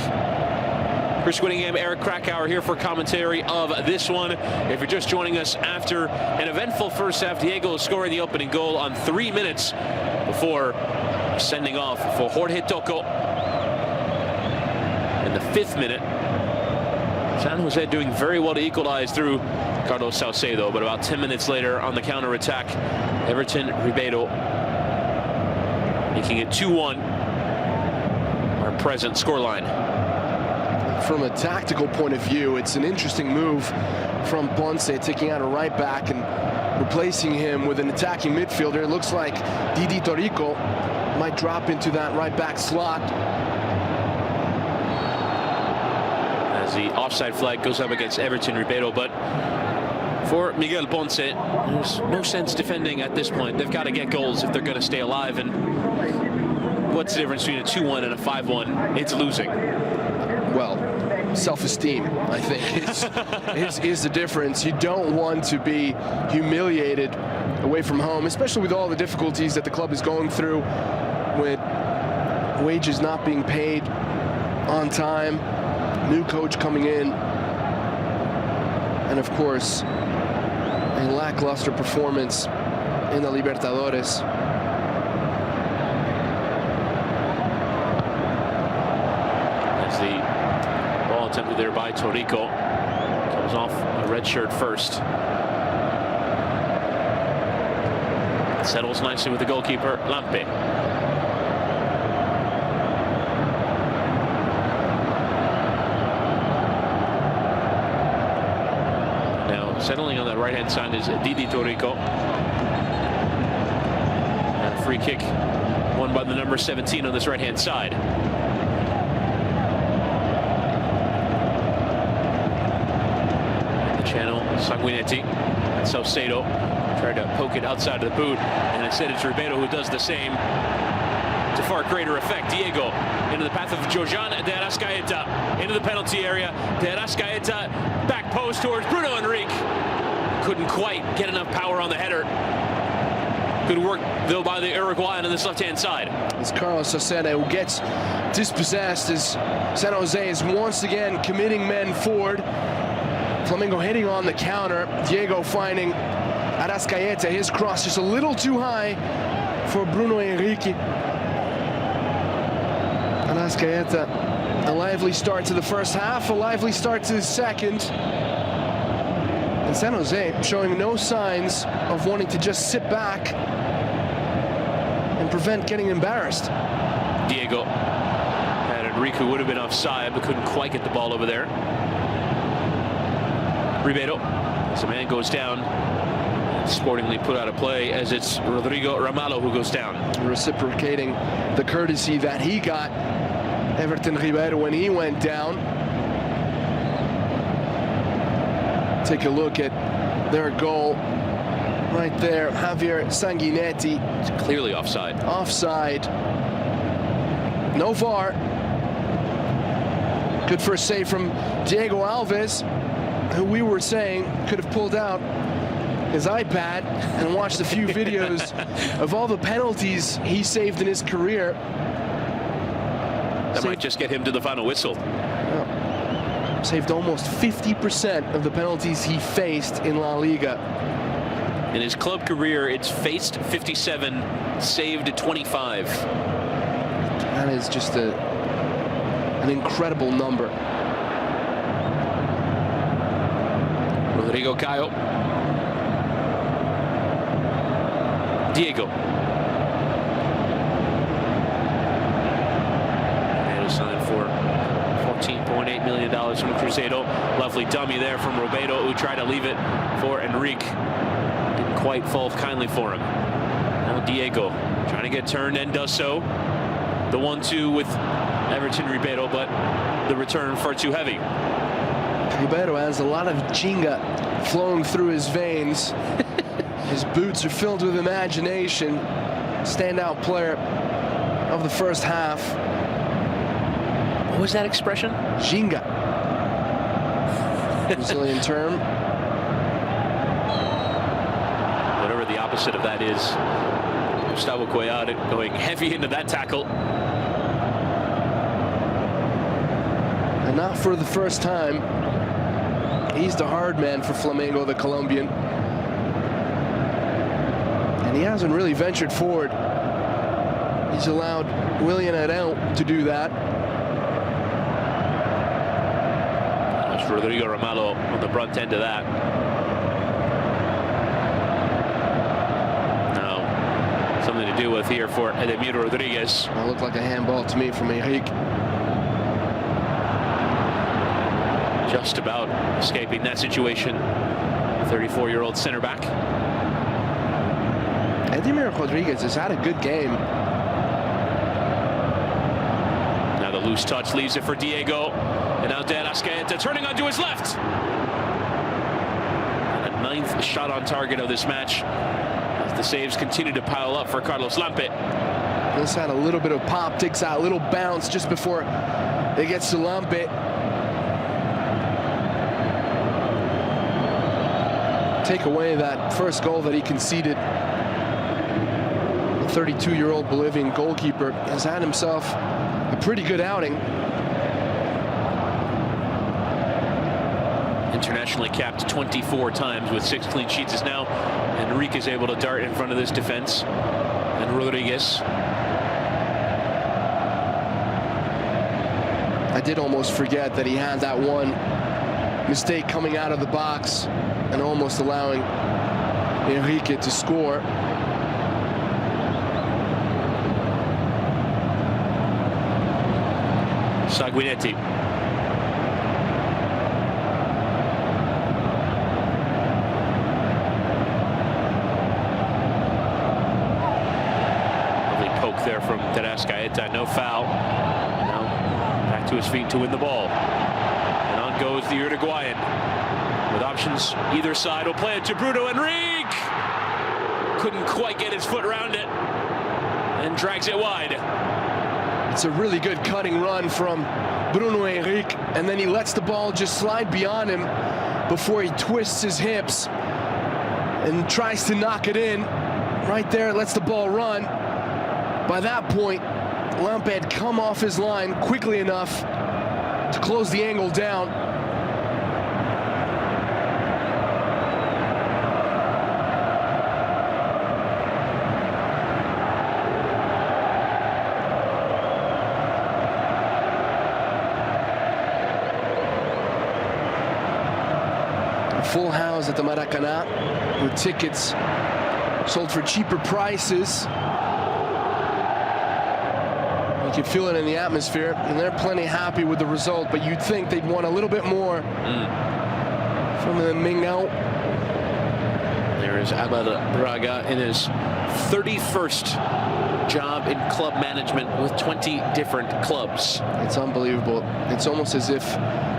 Chris Whittingham, Eric Krakauer here for commentary of this one. If you're just joining us after an eventful first half, Diego scoring the opening goal on 3 minutes before sending off for Jorge Tocco. In the 5th minute, San Jose doing very well to equalize through Carlos Salcedo, but about 10 minutes later on the counter-attack, Everton Ribeiro making it 2-1, our present scoreline. From a tactical point of view, it's an interesting move from Ponce, taking out a right back and replacing him with an attacking midfielder. It looks like Didi Torrico might drop into that right back slot. As the offside flag goes up against Everton Ribeiro, but for Miguel Ponce, there's no sense defending at this point. They've got to get goals if they're going to stay alive, and what's the difference between a 2-1 and a 5-1? It's losing. Well, self-esteem, I think, is the difference. You don't want to be humiliated away from home, especially with all the difficulties that the club is going through, with wages not being paid on time, new coach coming in, and of course, a lackluster performance in the Libertadores. Attempted there by Torrico. Comes off a red shirt first. Settles nicely with the goalkeeper, Lampe. Now settling on that right-hand side is Didi Torrico. And a free kick won by the number 17 on this right-hand side. Channel, Sanguinetti, and Salcedo tried to poke it outside of the boot, and instead it's Ribeiro who does the same. to far greater effect. Diego into the path of Jojan de Arrascaeta, into the penalty area. De Arrascaeta, back post towards Bruno Henrique. Couldn't quite get enough power on the header. Good work, though, by the Uruguayan on this left-hand side. It's Carlos Sacena who gets dispossessed as San Jose is once again committing men forward. Flamengo hitting on the counter. Diego finding Arrascaeta. His cross just a little too high for Bruno Henrique. Arrascaeta, a lively start to the first half, a lively start to the second. And San Jose showing no signs of wanting to just sit back and prevent getting embarrassed. Diego had Henrique, who would have been offside, but couldn't quite get the ball over there. Ribeiro, as the man goes down, sportingly put out of play as it's Rodrigo Ramalho who goes down. Reciprocating the courtesy that he got, Everton Ribeiro, when he went down. Take a look at their goal right there. Javier Sanguinetti. It's clearly offside. Offside. No VAR. Good first save from Diego Alves, who we were saying could have pulled out his iPad and watched a few videos of all the penalties he saved in his career. That might just get him to the final whistle. Saved almost 50% of the penalties he faced in La Liga. In his club career, it's faced 57, saved 25. That is just an incredible number. Rodrigo Caio. Diego. And a sign for $14.8 million from Cruzeiro. Lovely dummy there from Roberto, who tried to leave it for Henrique. Didn't quite fall kindly for him. Now Diego trying to get turned and does so. The 1-2 with Everton Ribeiro, but the return far too heavy. Ribeiro has a lot of Jinga flowing through his veins. His boots are filled with imagination. Standout player of the first half. What was that expression? Jinga. Brazilian term. Whatever the opposite of that is. Gustavo Cuellar going heavy into that tackle. And not for the first time. He's the hard man for Flamengo, the Colombian. And he hasn't really ventured forward. He's allowed Willian Arão to do that. That's Rodrigo Ramalho on the front end of that. Now, something to do with here for Edemir Rodriguez. That looked like a handball to me from Henrique. Just about escaping that situation. 34-year-old center back. Edemir Rodriguez has had a good game. Now the loose touch leaves it for Diego. And now De Arrascaeta turning onto his left. And a 9th shot on target of this match. As the saves continue to pile up for Carlos Lampe. This had a little bit of pop, takes out a little bounce just before it gets to Lampe. Take away that first goal that he conceded. The 32-year-old Bolivian goalkeeper has had himself a pretty good outing. Internationally capped 24 times with 6 clean sheets is now Henrique is able to dart in front of this defense. And Rodriguez. I did almost forget that he had that one mistake coming out of the box and almost allowing Henrique to score. Sanguinetti. Lovely poke there from De Arrascaeta. No foul. Now back to his feet to win the ball. And on goes the Uruguayan. With options either side, will play it to Bruno Henrique. Couldn't quite get his foot around it. and drags it wide. It's a really good cutting run from Bruno Henrique, and then he lets the ball just slide beyond him before he twists his hips and tries to knock it in. Right there, lets the ball run. By that point, Lampe had come off his line quickly enough to close the angle down. Full house at the Maracanã with tickets sold for cheaper prices. You can feel it in the atmosphere, and they're plenty happy with the result, but you'd think they'd want a little bit more from the Mingau. There is Abel Braga in his 31st job in club management with 20 different clubs. It's unbelievable. It's almost as if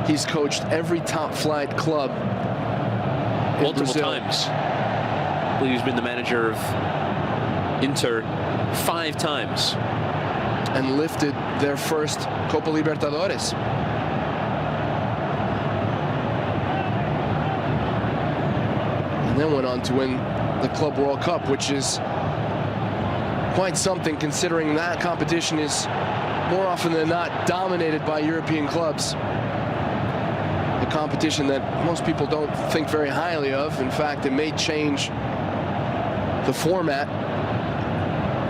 he's coached every top flight club multiple times. I believe he's been the manager of Inter 5 times. And lifted their first Copa Libertadores. And then went on to win the Club World Cup, which is quite something considering that competition is more often than not dominated by European clubs. A competition that most people don't think very highly of. In fact, it may change the format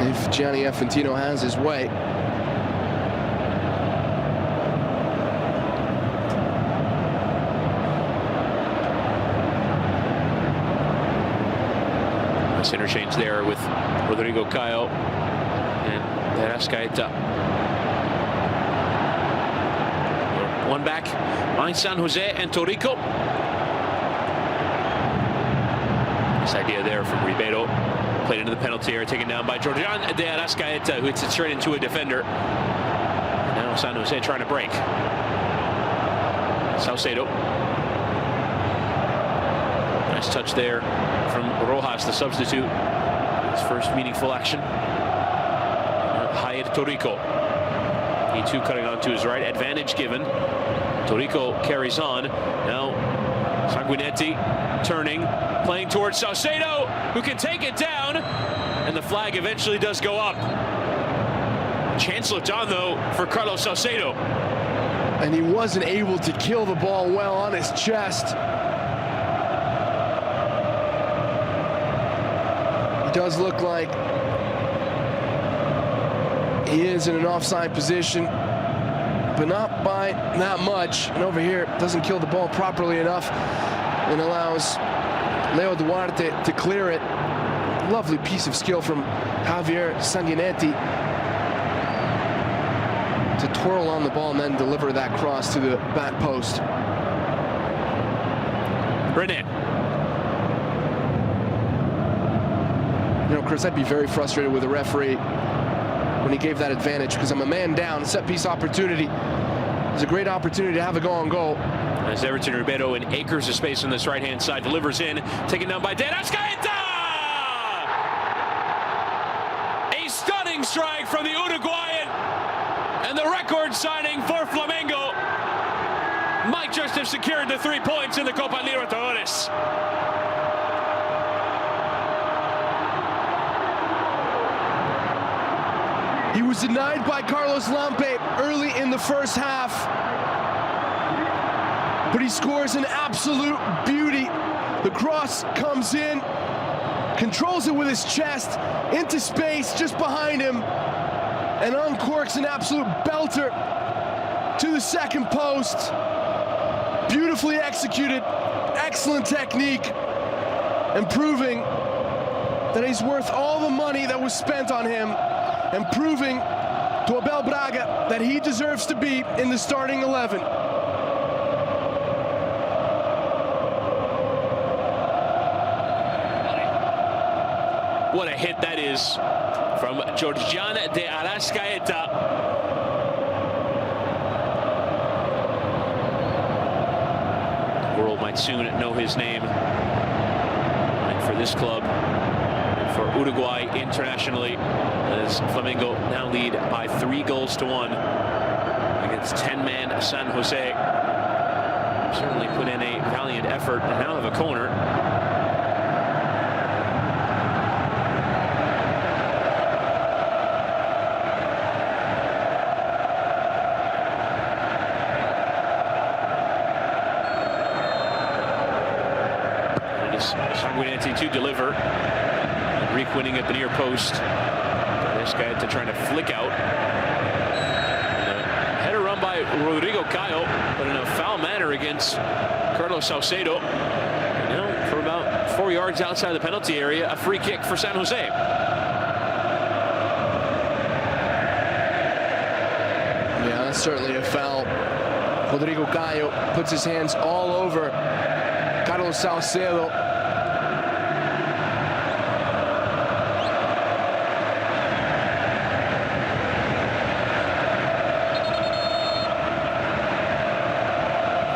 if Gianni Infantino has his way. Nice interchange there with Rodrigo Caio and Arrascaeta. One back by San José and Torrico. Nice idea there from Ribeiro. Played into the penalty area, taken down by Jordan de Arrascaeta, who hits it straight into a defender. And now San José trying to break. Saucedo. Nice touch there from Rojas, the substitute. His first meaningful action. Jair Torrico. He too cutting onto his right. Advantage given. Torrico carries on. Now Sanguinetti turning, playing towards Saucedo, who can take it down. And the flag eventually does go up. Chance looked on, though, for Carlos Saucedo. And he wasn't able to kill the ball well on his chest. It does look like he is in an offside position, but not by that much. And over here, doesn't kill the ball properly enough and allows Leo Duarte to clear it. Lovely piece of skill from Javier Sanguinetti to twirl on the ball and then deliver that cross to the back post. René. You know, Chris, I'd be very frustrated with the referee when he gave that advantage, because I'm a man down, set piece opportunity. It's a great opportunity to have a go on goal. As Everton Ribeiro in acres of space on this right-hand side delivers in, taken down by De Arrascaeta! A stunning strike from the Uruguayan, and the record signing for Flamengo might just have secured the 3 points in the Copa Libertadores. He was denied by Carlos Lampe early in the first half, but he scores an absolute beauty. The cross comes in, controls it with his chest, into space just behind him, and uncorks an absolute belter to the second post. Beautifully executed, excellent technique, and proving that he's worth all the money that was spent on him, and proving to Abel Braga that he deserves to be in the starting 11. What a hit that is from Georgian de Arrascaeta. The world might soon know his name. And for this club, for Uruguay internationally, as Flamengo now lead by 3-1 against 10-man San Jose. Certainly put in a valiant effort and now have a corner. And it is Sanguinetti to deliver. Enrique winning at the near post. This guy had to try to flick out. Header run by Rodrigo Caio, but in a foul manner against Carlos Salcedo. And now, for about 4 yards outside the penalty area, a free kick for San Jose. Yeah, that's certainly a foul. Rodrigo Caio puts his hands all over Carlos Salcedo.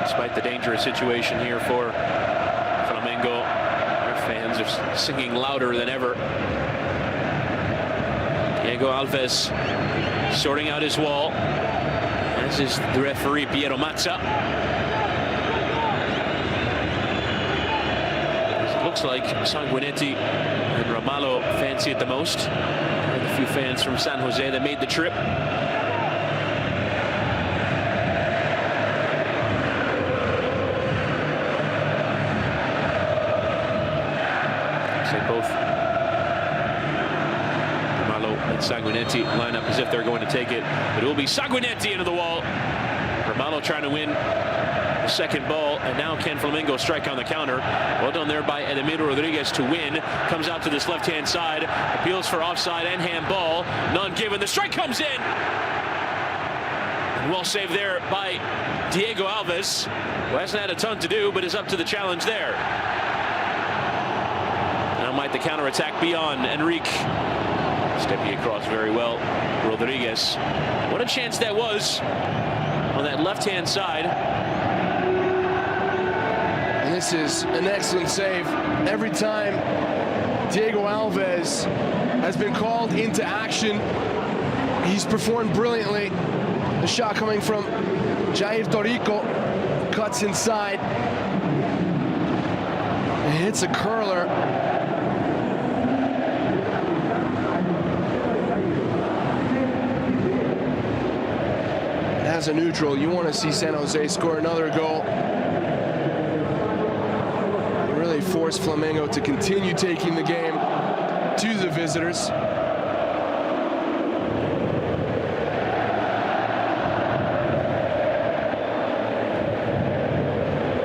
Despite the dangerous situation here for Flamengo, their fans are singing louder than ever. Diego Alves sorting out his wall, as is the referee Piero Mazza. It looks like Sanguinetti and Ramalho fancy it the most. And a few fans from San Jose that made the trip. Both Ramalho and Sanguinetti line up as if they're going to take it, but it will be Sanguinetti into the wall. Ramalho trying to win the second ball, and now can Flamengo strike on the counter? Well done there by Edemiro Rodriguez to win. Comes out to this left-hand side, appeals for offside and handball. None given. The strike comes in. Well saved there by Diego Alves, who hasn't had a ton to do, but is up to the challenge there. Might the counterattack be on Enrique. Stepping across very well, Rodriguez. What a chance that was on that left-hand side. And this is an excellent save. Every time Diego Alves has been called into action, he's performed brilliantly. The shot coming from Jair Torrico, cuts inside. It hits a curler. As a neutral, you want to see San Jose score another goal. Really force Flamengo to continue taking the game to the visitors.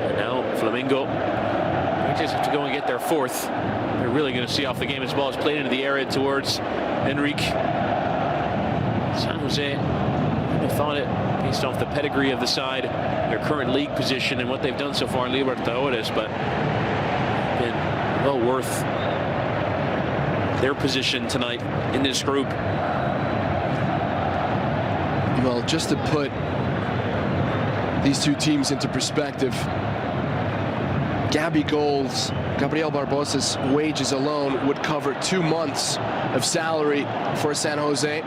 And now Flamengo, they just have to go and get their fourth. They're really going to see off the game as the ball is played into the area towards Enrique. San Jose thought it, based off the pedigree of the side, their current league position, and what they've done so far in Libertadores, but been well worth their position tonight in this group. Well, just to put these two teams into perspective, Gabriel Barbosa's wages alone would cover 2 months of salary for San Jose.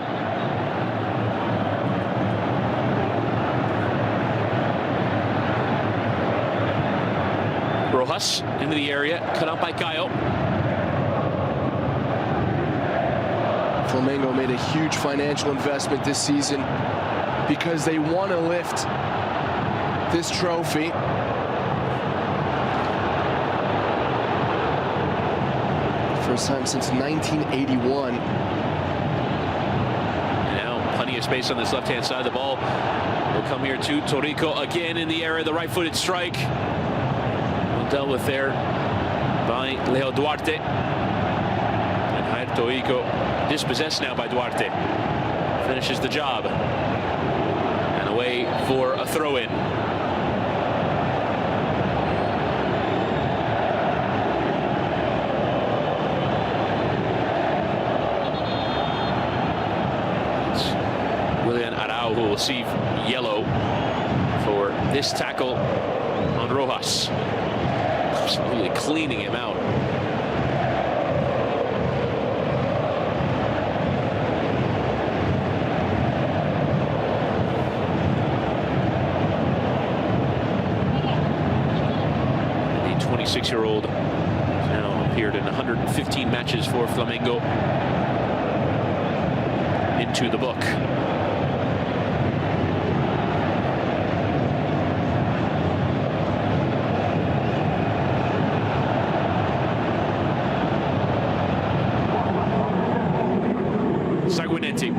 Rojas into the area, cut out by Caio. Flamengo made a huge financial investment this season because they want to lift this trophy. First time since 1981. And now plenty of space on this left-hand side. The ball will come here to Torrico again in the area. The right-footed strike. Dealt with there by Leo Duarte. And Jair Torrico dispossessed now by Duarte. Finishes the job. And away for a throw-in. Willian Arau, who will receive yellow for this tackle on Rojas. Absolutely cleaning him out. 26-year-old now appeared in 115 matches for Flamengo. Into the book. Sanguinetti.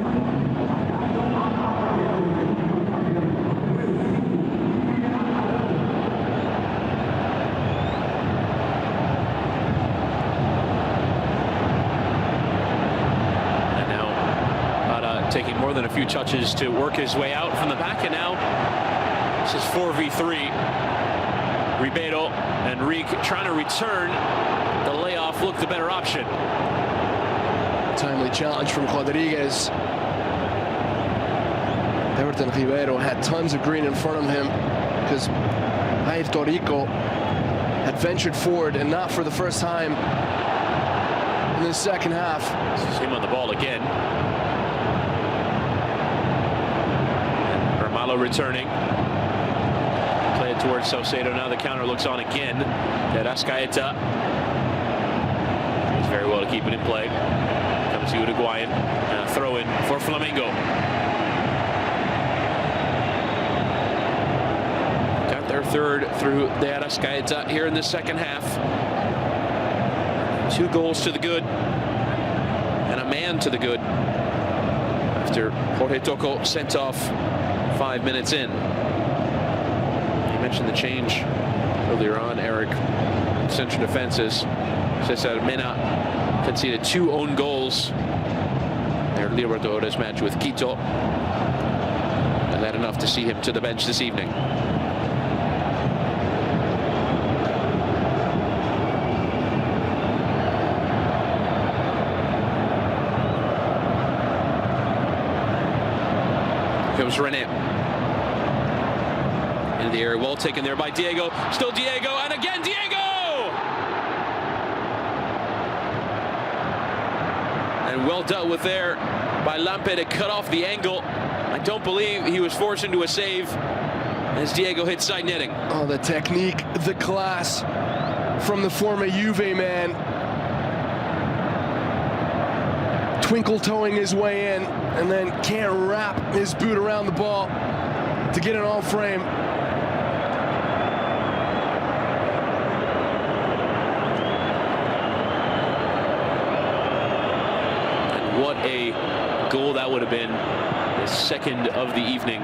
Taking more than a few touches to work his way out from the back, and now this is 4v3. Ribeiro and Reek trying to return. The layoff looked the better option. Timely challenge from Rodriguez. Everton Ribeiro had tons of green in front of him because Puerto Rico had ventured forward, and not for the first time in the second half. This is him on the ball again. Returning. Play it towards Saucedo. Now the counter looks on again. Arrascaeta does very well to keep it in play. Comes the Uruguayan. And a throw in for Flamengo. Got their third through the Arrascaeta here in the second half. 2 goals to the good. And a man to the good. After Jorge Tocco sent off 5 minutes in. You mentioned the change earlier on, Eric. Central defenses. Cesar Mena conceded 2 own goals. Their Libertadores match with Quito. And that enough to see him to the bench this evening. Comes Rene. In the air, well taken there by Diego. Still Diego, and again Diego! And well dealt with there by Lampe to cut off the angle. I don't believe he was forced into a save as Diego hit side netting. Oh, the technique, the class from the former Juve man. Twinkle toeing his way in, and then can't wrap his boot around the ball to get it on frame. And what a goal that would have been, the second of the evening.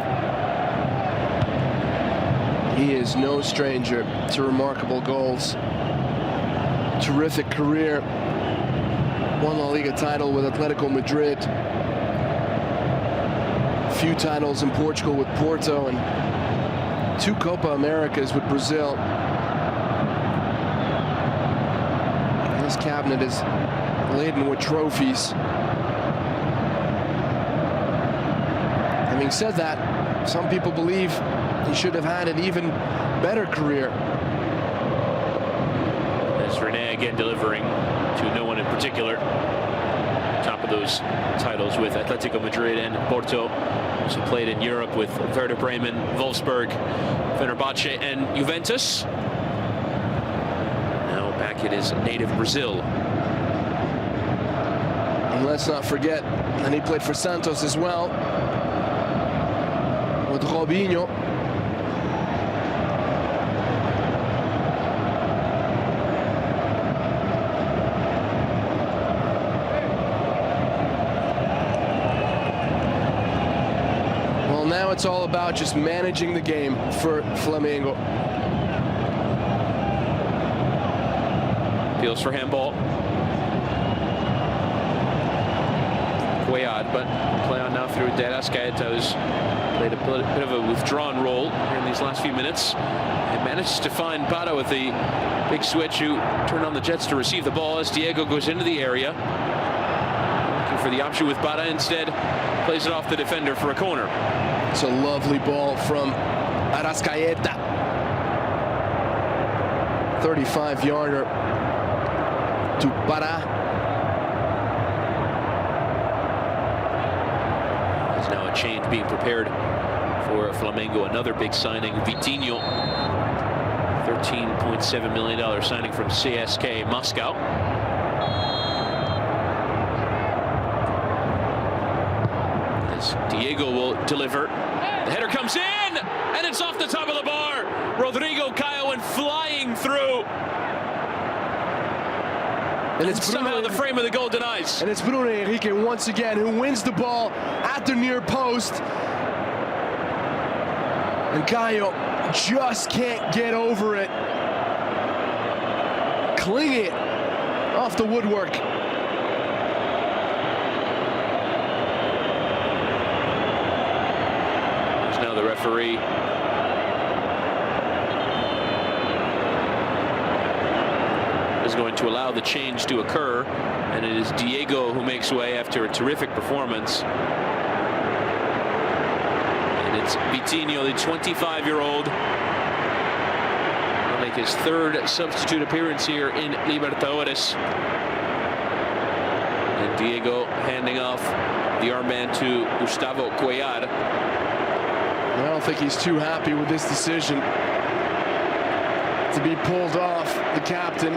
He is no stranger to remarkable goals. Terrific career. Won La Liga title with Atletico Madrid. A few titles in Portugal with Porto, and 2 Copa Americas with Brazil. His cabinet is laden with trophies. Having said that, some people believe he should have had an even better career. As Rene again delivering to no one in particular. Top of those titles with Atletico Madrid and Porto. Also played in Europe with Werder Bremen, Wolfsburg, Fenerbahce, and Juventus. Now back in his native Brazil. And let's not forget, and he played for Santos as well, with Robinho. Now it's all about just managing the game for Flamengo. Feels for handball. Cuellar, but play on now through Arrascaeta, who's played a bit of a withdrawn role here in these last few minutes. And managed to find Bada with the big switch, who turned on the Jets to receive the ball as Diego goes into the area. Looking for the option with Bada, instead plays it off the defender for a corner. It's a lovely ball from Arrascaeta. 35-yarder to Para. There's now a change being prepared for Flamengo. Another big signing, Vitinho. $13.7 million signing from CSK Moscow. As Diego will deliver. The header comes in, and it's off the top of the bar. Rodrigo Caio went flying through. And it's somehow the frame of the goal denies. And it's Bruno Henrique once again who wins the ball at the near post. And Caio just can't get over it. Clinging off the woodwork. There's now the referee. Is going to allow the change to occur, and it is Diego who makes way after a terrific performance. And it's Vitinho, the 25-year-old, will make his third substitute appearance here in Libertadores. And Diego handing off the armband to Gustavo Cuellar. I don't think he's too happy with this decision to be pulled off the captain.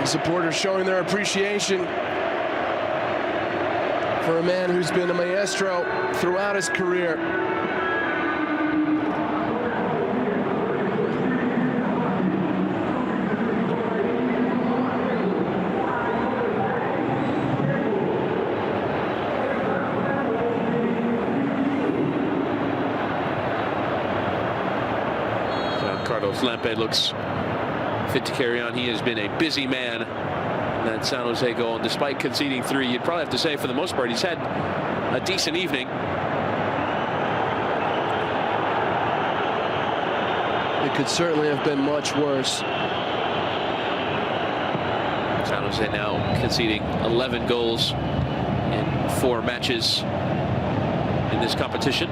The supporters showing their appreciation for a man who's been a maestro throughout his career. Carlos Lampe looks fit to carry on. He has been a busy man in that San Jose goal, and despite conceding 3, you'd probably have to say for the most part he's had a decent evening. It could certainly have been much worse. San Jose now conceding 11 goals in 4 matches in this competition.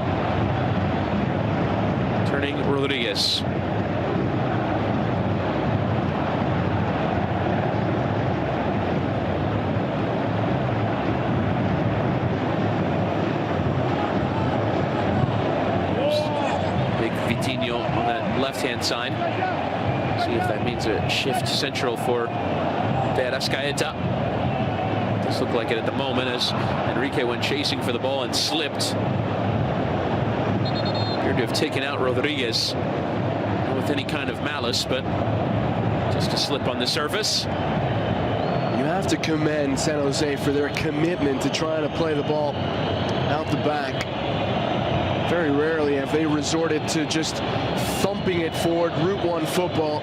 Turning Rodriguez. Vitinho on that left-hand side. See if that means a shift central for De Arrascaeta. Does look like it at the moment, as Enrique went chasing for the ball and slipped. Appeared to have taken out Rodriguez, not with any kind of malice, but just a slip on the surface. You have to commend San Jose for their commitment to trying to play the ball out the back. Very rarely have they resorted to just thumping it forward, Route 1 football.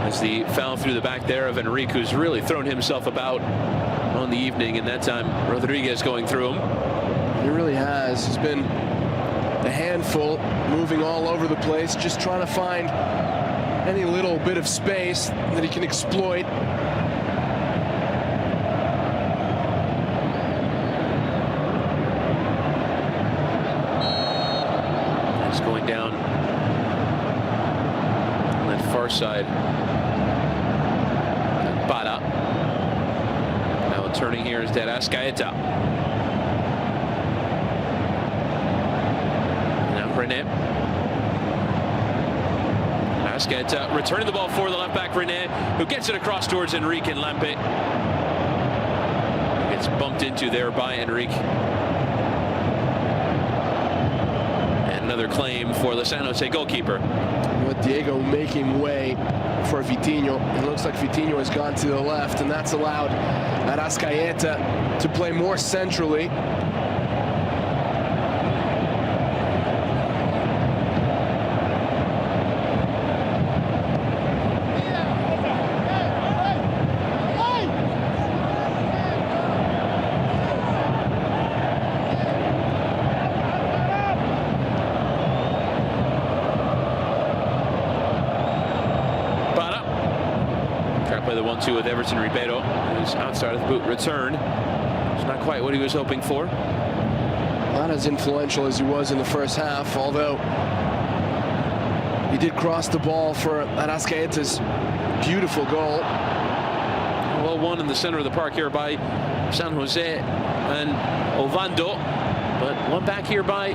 As the foul through the back there of Enrique, who's really thrown himself about on the evening, and that time Rodriguez going through him. He really has. He's been a handful, moving all over the place, just trying to find any little bit of space that he can exploit. He's going down on that far side. Pela. Now turning here is De Arrascaeta. Now René. Arrascaeta returning the ball for the left back René, who gets it across towards Enrique, and Lampe gets bumped into there by Enrique. And another claim for the San Jose goalkeeper. With Diego making way for Vitinho, it looks like Vitinho has gone to the left, and that's allowed Arrascaeta to play more centrally. Play the 1-2 with Everton Ribeiro, who's outside of the boot return. It's not quite what he was hoping for. Not as influential as he was in the first half, although he did cross the ball for Arrascaeta's Beautiful goal. Well, one in the center of the park here by San José and Ovando, but one back here by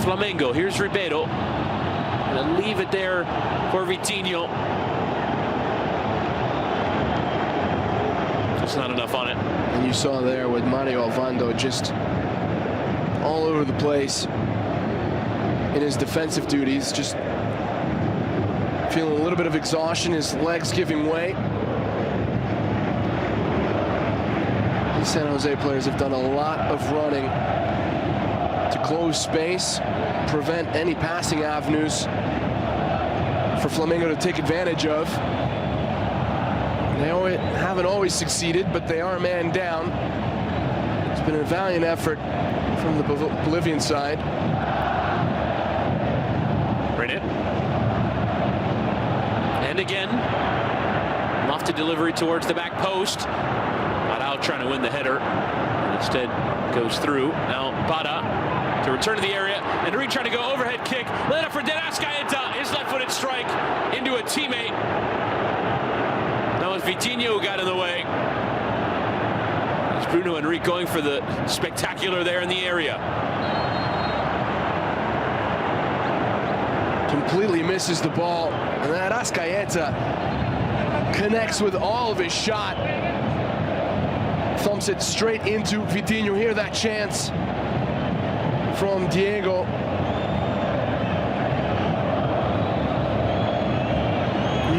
Flamengo. Here's Ribeiro. Gonna leave it there for Vitinho. It's not enough on it. And you saw there with Mario Ovando just all over the place in his defensive duties, just feeling a little bit of exhaustion, his legs giving way. The San Jose players have done a lot of running to close space, prevent any passing avenues for Flamengo to take advantage of. They haven't always succeeded, but they are a man down. It's been a valiant effort from the Bolivian side. Brilliant. And again, lofted delivery towards the back post. Parao trying to win the header, and instead goes through. Now Bada to return to the area, and Reed trying to go overhead kick. Let up for Derascaeta. His left-footed strike into a teammate. That was Vitinho who got in the way. It's Bruno Henrique going for the spectacular there in the area. Completely misses the ball, and then Derascaeta connects with all of his shot. Thumps it straight into Vitinho. Here, that chance from Diego.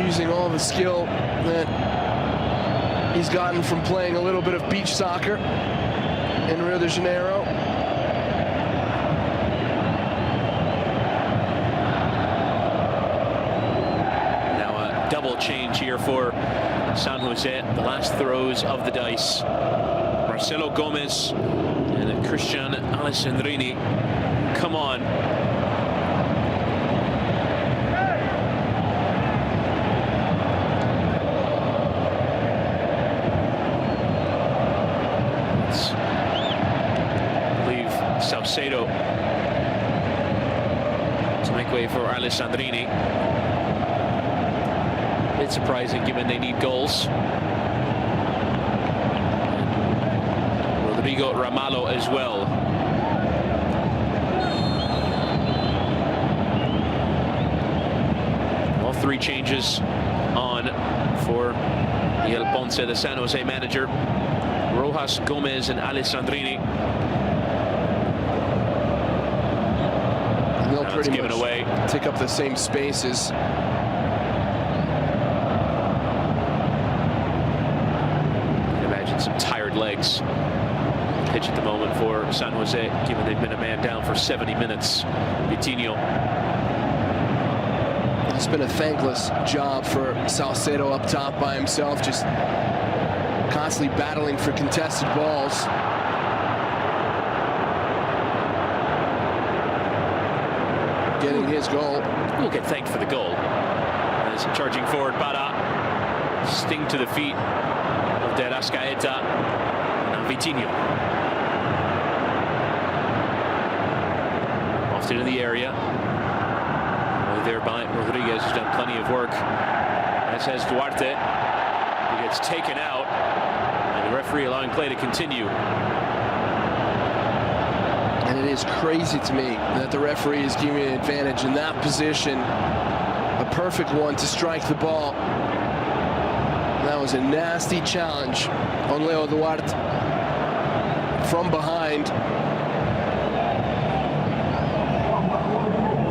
Using all the skill that he's gotten from playing a little bit of beach soccer in Rio de Janeiro. Now a double change here for San Jose. The last throws of the dice. Marcelo Gomez and Christian Alessandrini come on. Salcedo to make way for Alessandrini. A bit surprising given they need goals. Rodrigo Ramallo as well. All three changes on for the El Ponce, the San Jose manager. Rojas, Gomez, and Alessandrini. Pretty given much away. Take up the same spaces. Imagine some tired legs. Pitch at the moment for San Jose, given they've been a man down for 70 minutes. Vitinho. It's been a thankless job for Salcedo up top by himself, just constantly battling for contested balls. Getting his goal. We'll get thanked for the goal. As charging forward, Bada. Sting to the feet of Derascaeta. Now Vitinho. Off into the area. There by Rodriguez, who's done plenty of work. As has Duarte, who gets taken out. And the referee allowing play to continue. And it is crazy to me that the referee is giving an advantage in that position. A perfect one to strike the ball. That was a nasty challenge on Leo Duarte from behind.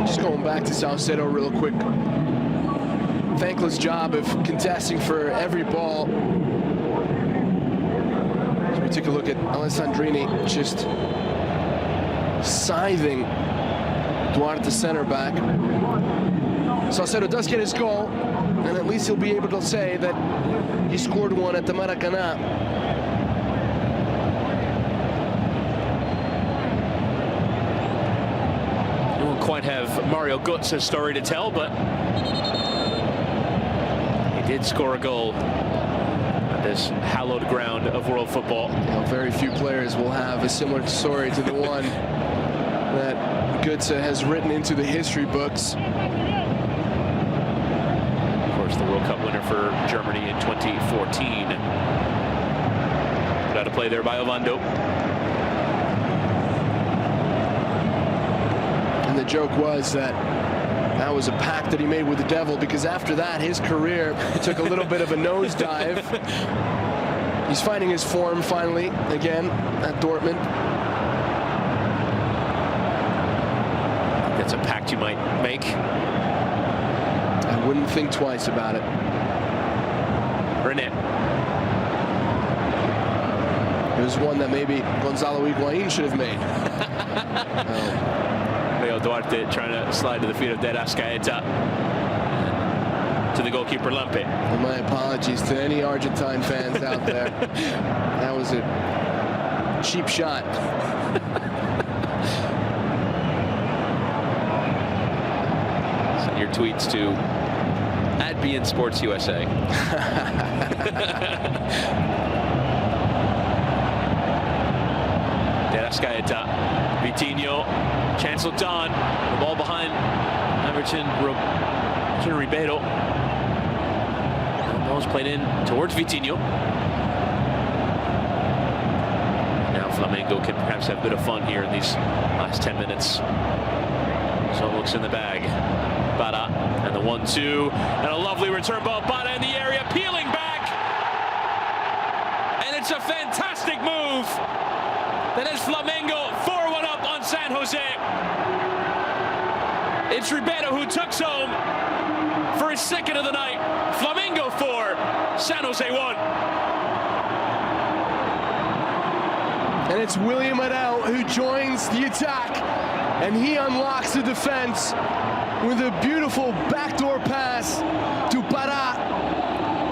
Just going back to Salcedo real quick. Thankless job of contesting for every ball. So we take a look at Alessandrini just scything Duarte, center back. Salcedo does get his goal, and at least he'll be able to say that he scored one at the Maracanã. We won't quite have Mario Götze's story to tell, but he did score a goal at this hallowed ground of world football. You know, very few players will have a similar story to the one that Götze has written into the history books. Of course, the World Cup winner for Germany in 2014. Put out a play there by Ovando. And the joke was that that was a pact that he made with the devil, because after that, his career took a little bit of a nosedive. He's finding his form finally again at Dortmund. That's a pact you might make. I wouldn't think twice about it. René. It was one that maybe Gonzalo Higuain should have made. Leo Duarte trying to slide to the feet of De Arrascaeta. To the goalkeeper, Lampe. And my apologies to any Argentine fans out there. That was a cheap shot. Send your tweets to @BNSportsUSA. De Arrascaeta, Vitinho, chancelled on. The ball behind Everton Ribeiro. Ball's played in towards Vitinho. Now Flamengo can perhaps have a bit of fun here in these last 10 minutes. So it looks in the bag. Bada and the 1-2 and a lovely return ball. Bada in the area, peeling back, and it's a fantastic move. That is Flamengo 4-1 up on San Jose. It's Ribeiro who tucks home for his second of the night. Flamengo 4, San Jose 1. And it's William Arão who joins the attack, and he unlocks the defense with a beautiful backdoor pass to Pará,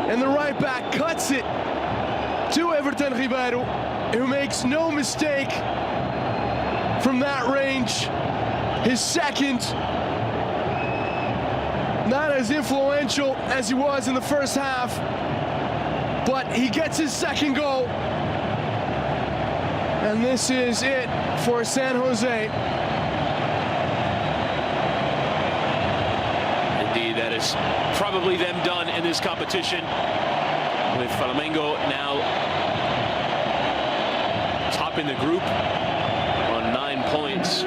and the right back cuts it to Everton Ribeiro, who makes no mistake from that range. His second, not as influential as he was in the first half, but he gets his second goal. And this is it for San Jose. Indeed, that is probably them done in this competition, with Flamengo now topping the group on 9 points.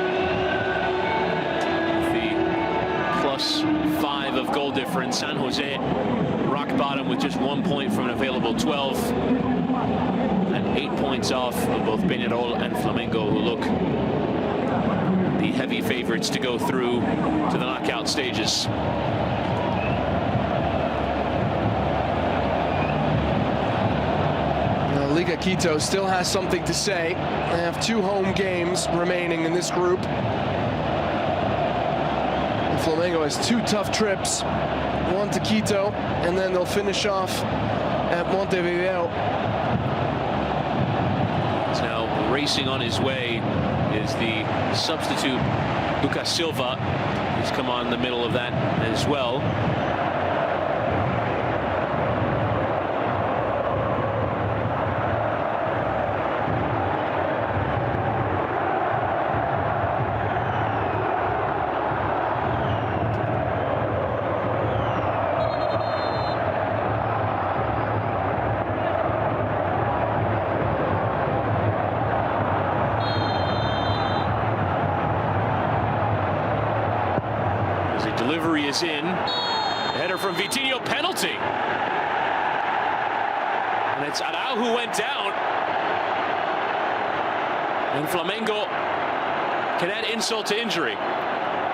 +5 of goal difference. San Jose rock bottom with just 1 point from an available 12, and 8 points off of both Peñarol and Flamengo, who look the heavy favorites to go through to the knockout stages. Liga Quito still has something to say. They have 2 home games remaining in this group. Flamengo has 2 tough trips, one to Quito, and then they'll finish off at Montevideo. He's now racing on his way is the substitute Lucas Silva. He's come on in the middle of that as well. Delivery is in. Header from Vitinho, penalty. And it's Arão who went down. And Flamengo can add insult to injury.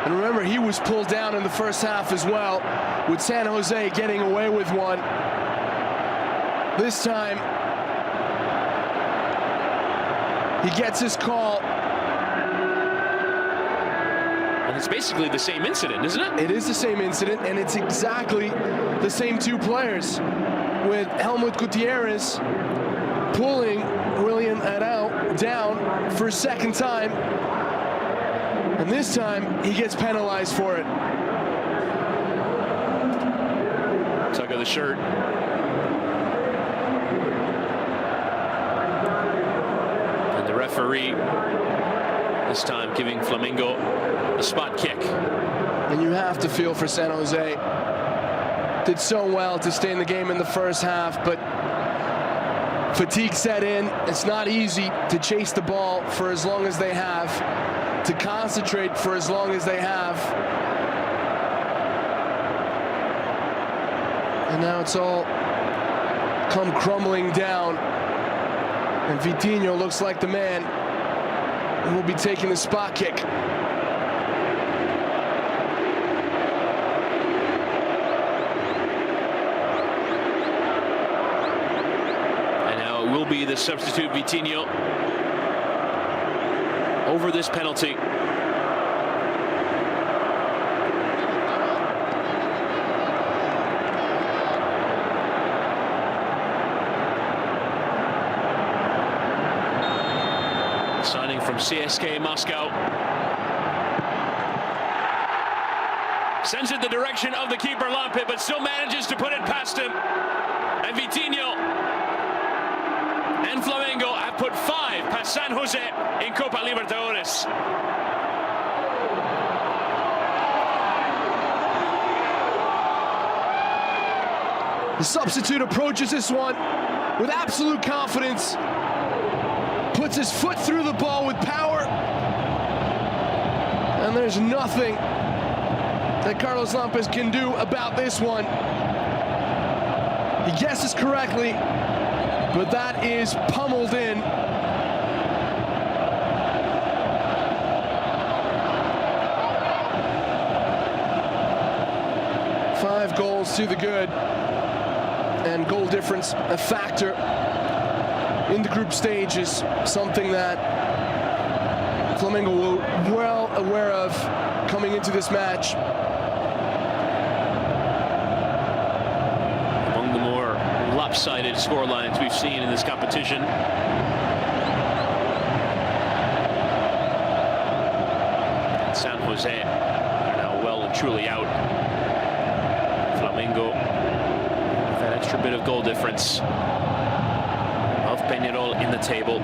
And remember, he was pulled down in the first half as well, with San Jose getting away with one. This time, he gets his call. It's basically the same incident, isn't it? It is the same incident, and it's exactly the same 2 players, with Helmut Gutierrez pulling William Arão down for a second time, and this time he gets penalized for it. Tug of the shirt. And the referee this time giving Flamengo a spot kick. And you have to feel for San Jose. did so well to stay in the game in the first half, but fatigue set in. It's not easy to chase the ball for as long as they have, to concentrate for as long as they have. And now it's all come crumbling down. And Vitinho looks like the man who will be taking the spot kick. Will be the substitute Vitinho over this penalty. Signing from CSKA Moscow. Sends it the direction of the keeper Lampe, but still manages to put it past him. And Vitinho and Flamengo have put 5 past San José in Copa Libertadores. The substitute approaches this one with absolute confidence, puts his foot through the ball with power, and there's nothing that Carlos Lampes can do about this one. He guesses correctly, but that is pummeled in. Five goals to the good, and goal difference a factor in the group stage is something that Flamengo were well aware of coming into this match. Among the more lopsided scorelines we've seen in this competition. And San Jose are now well and truly out. Flamengo with that extra bit of goal difference of Peñarol in the table.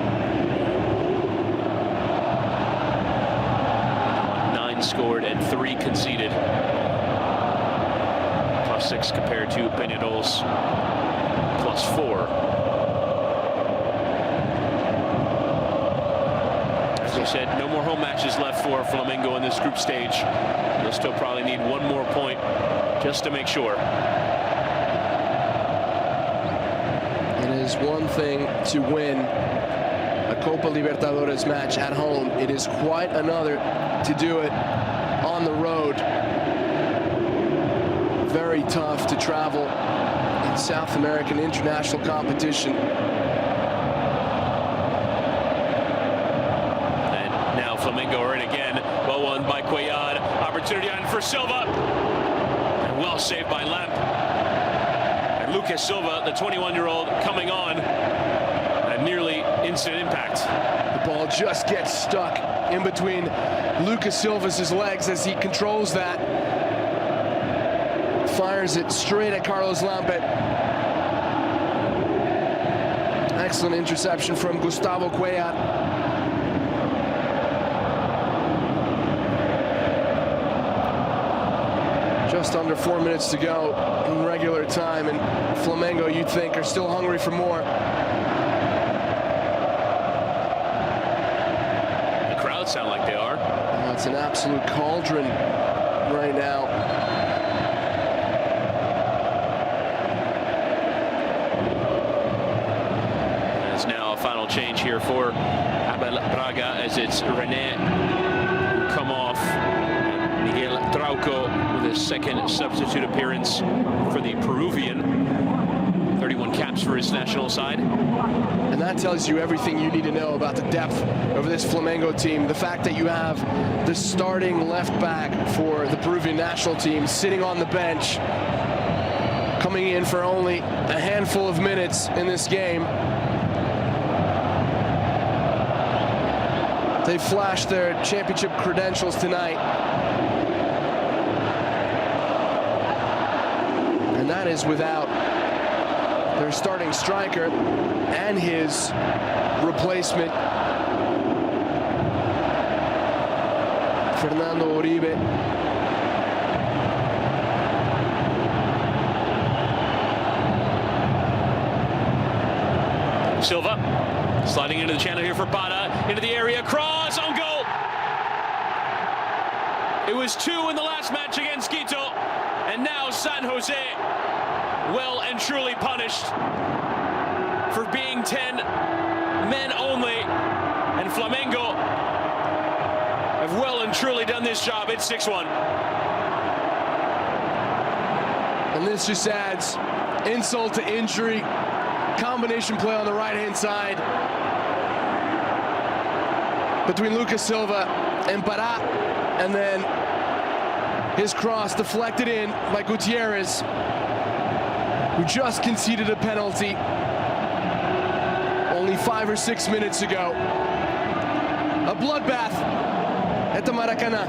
9 scored and 3 conceded. +6 compared to Peñarol's +4. As we said, no more home matches left for Flamengo in this group stage. They'll still probably need 1 more point just to make sure. It is one thing to win a Copa Libertadores match at home. It is quite another to do it on the road. Very tough to travel in South American international competition. And now Flamengo are in again. Well won by Cuellar. Opportunity on for Silva. And well saved by Lamp. And Lucas Silva, the 21-year-old, coming on. And nearly instant impact. The ball just gets stuck in between Lucas Silva's legs as he controls that. Fires it straight at Carlos Lampe. Excellent interception from Gustavo Cuellar. Just under 4 minutes to go in regular time, and Flamengo, you'd think, are still hungry for more. The crowd sound like they are. Oh, it's an absolute cauldron right now. Final change here for Abel Braga as it's René come off. Miguel Trauco with his second substitute appearance for the Peruvian. 31 caps for his national side. And that tells you everything you need to know about the depth of this Flamengo team. The fact that you have the starting left back for the Peruvian national team sitting on the bench, coming in for only a handful of minutes in this game. They flashed their championship credentials tonight. And that is without their starting striker and his replacement, Fernando Uribe. Silva sliding into the channel here for Pela, into the area, cross, on goal. It was 2 in the last match against Quito, and now San Jose well and truly punished for being 10 men only, and Flamengo have well and truly done this job. It's 6-1. And this just adds insult to injury. Combination play on the right-hand side between Lucas Silva and Pela, and then his cross deflected in by Gutierrez, who just conceded a penalty only 5 or 6 minutes ago. A bloodbath at the Maracanã.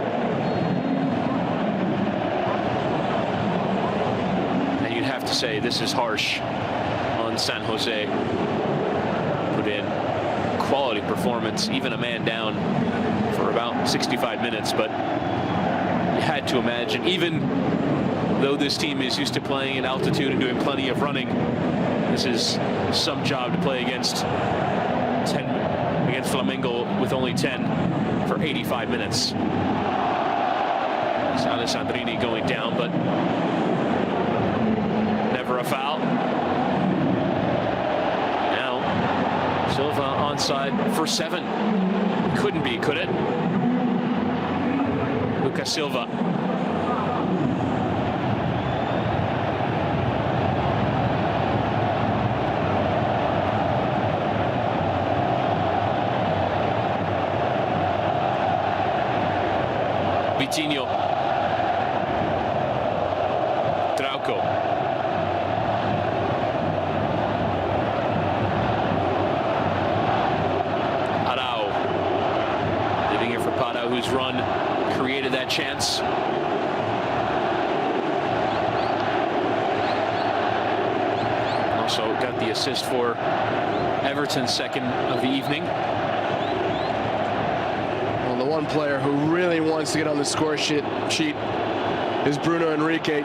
And you'd have to say this is harsh on San Jose. Put in quality performance, even a man down for about 65 minutes, but you had to imagine, even though this team is used to playing in altitude and doing plenty of running, this is some job to play against Flamengo with only 10 for 85 minutes. Alessandrini going down, but never a foul. Now Silva onside for 7. Couldn't be, could it? Lucas Silva. Vitinho. Trauco. Arau. Leaving here for Pela, whose run created that chance. Also got the assist for Everton's second of the evening. The one player who really wants to get on the score sheet is Bruno Henrique.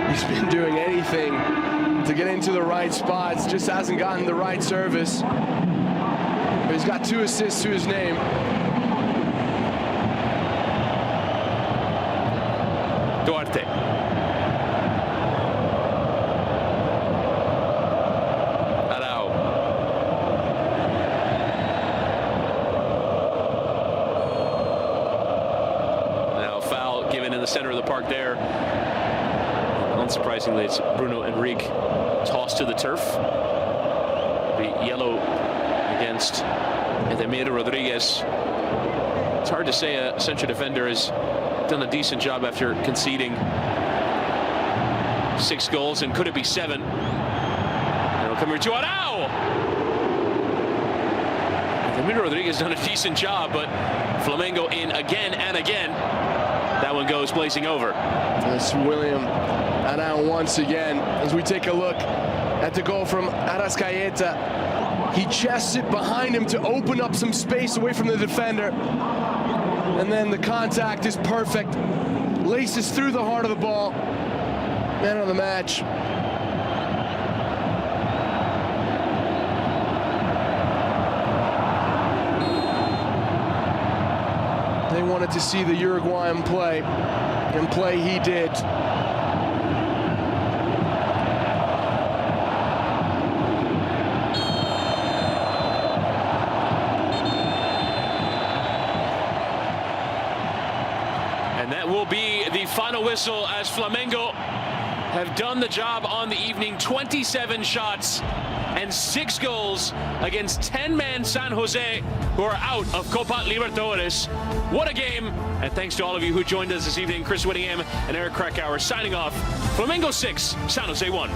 He's been doing anything to get into the right spots, just hasn't gotten the right service. But he's got 2 assists to his name. Duarte. Center of the park there. Unsurprisingly, it's Bruno Henrique tossed to the turf. The yellow against Edemir Rodriguez. It's hard to say a central defender has done a decent job after conceding 6 goals, and could it be 7? It'll come here to Arau. Edemir Rodriguez done a decent job, but Flamengo in again and again. That one goes blazing over. That's William Arau once again. As we take a look at the goal from Arrascaeta, he chests it behind him to open up some space away from the defender. And then the contact is perfect. Laces through the heart of the ball. Man of the match. They wanted to see the Uruguayan play, and play he did. And that will be the final whistle as Flamengo have done the job on the evening. 27 shots and 6 goals against 10-man San Jose, who are out of Copa Libertadores. What a game, and thanks to all of you who joined us this evening. Chris Whittingham and Eric Krakauer signing off. Flamengo 6, San Jose 1.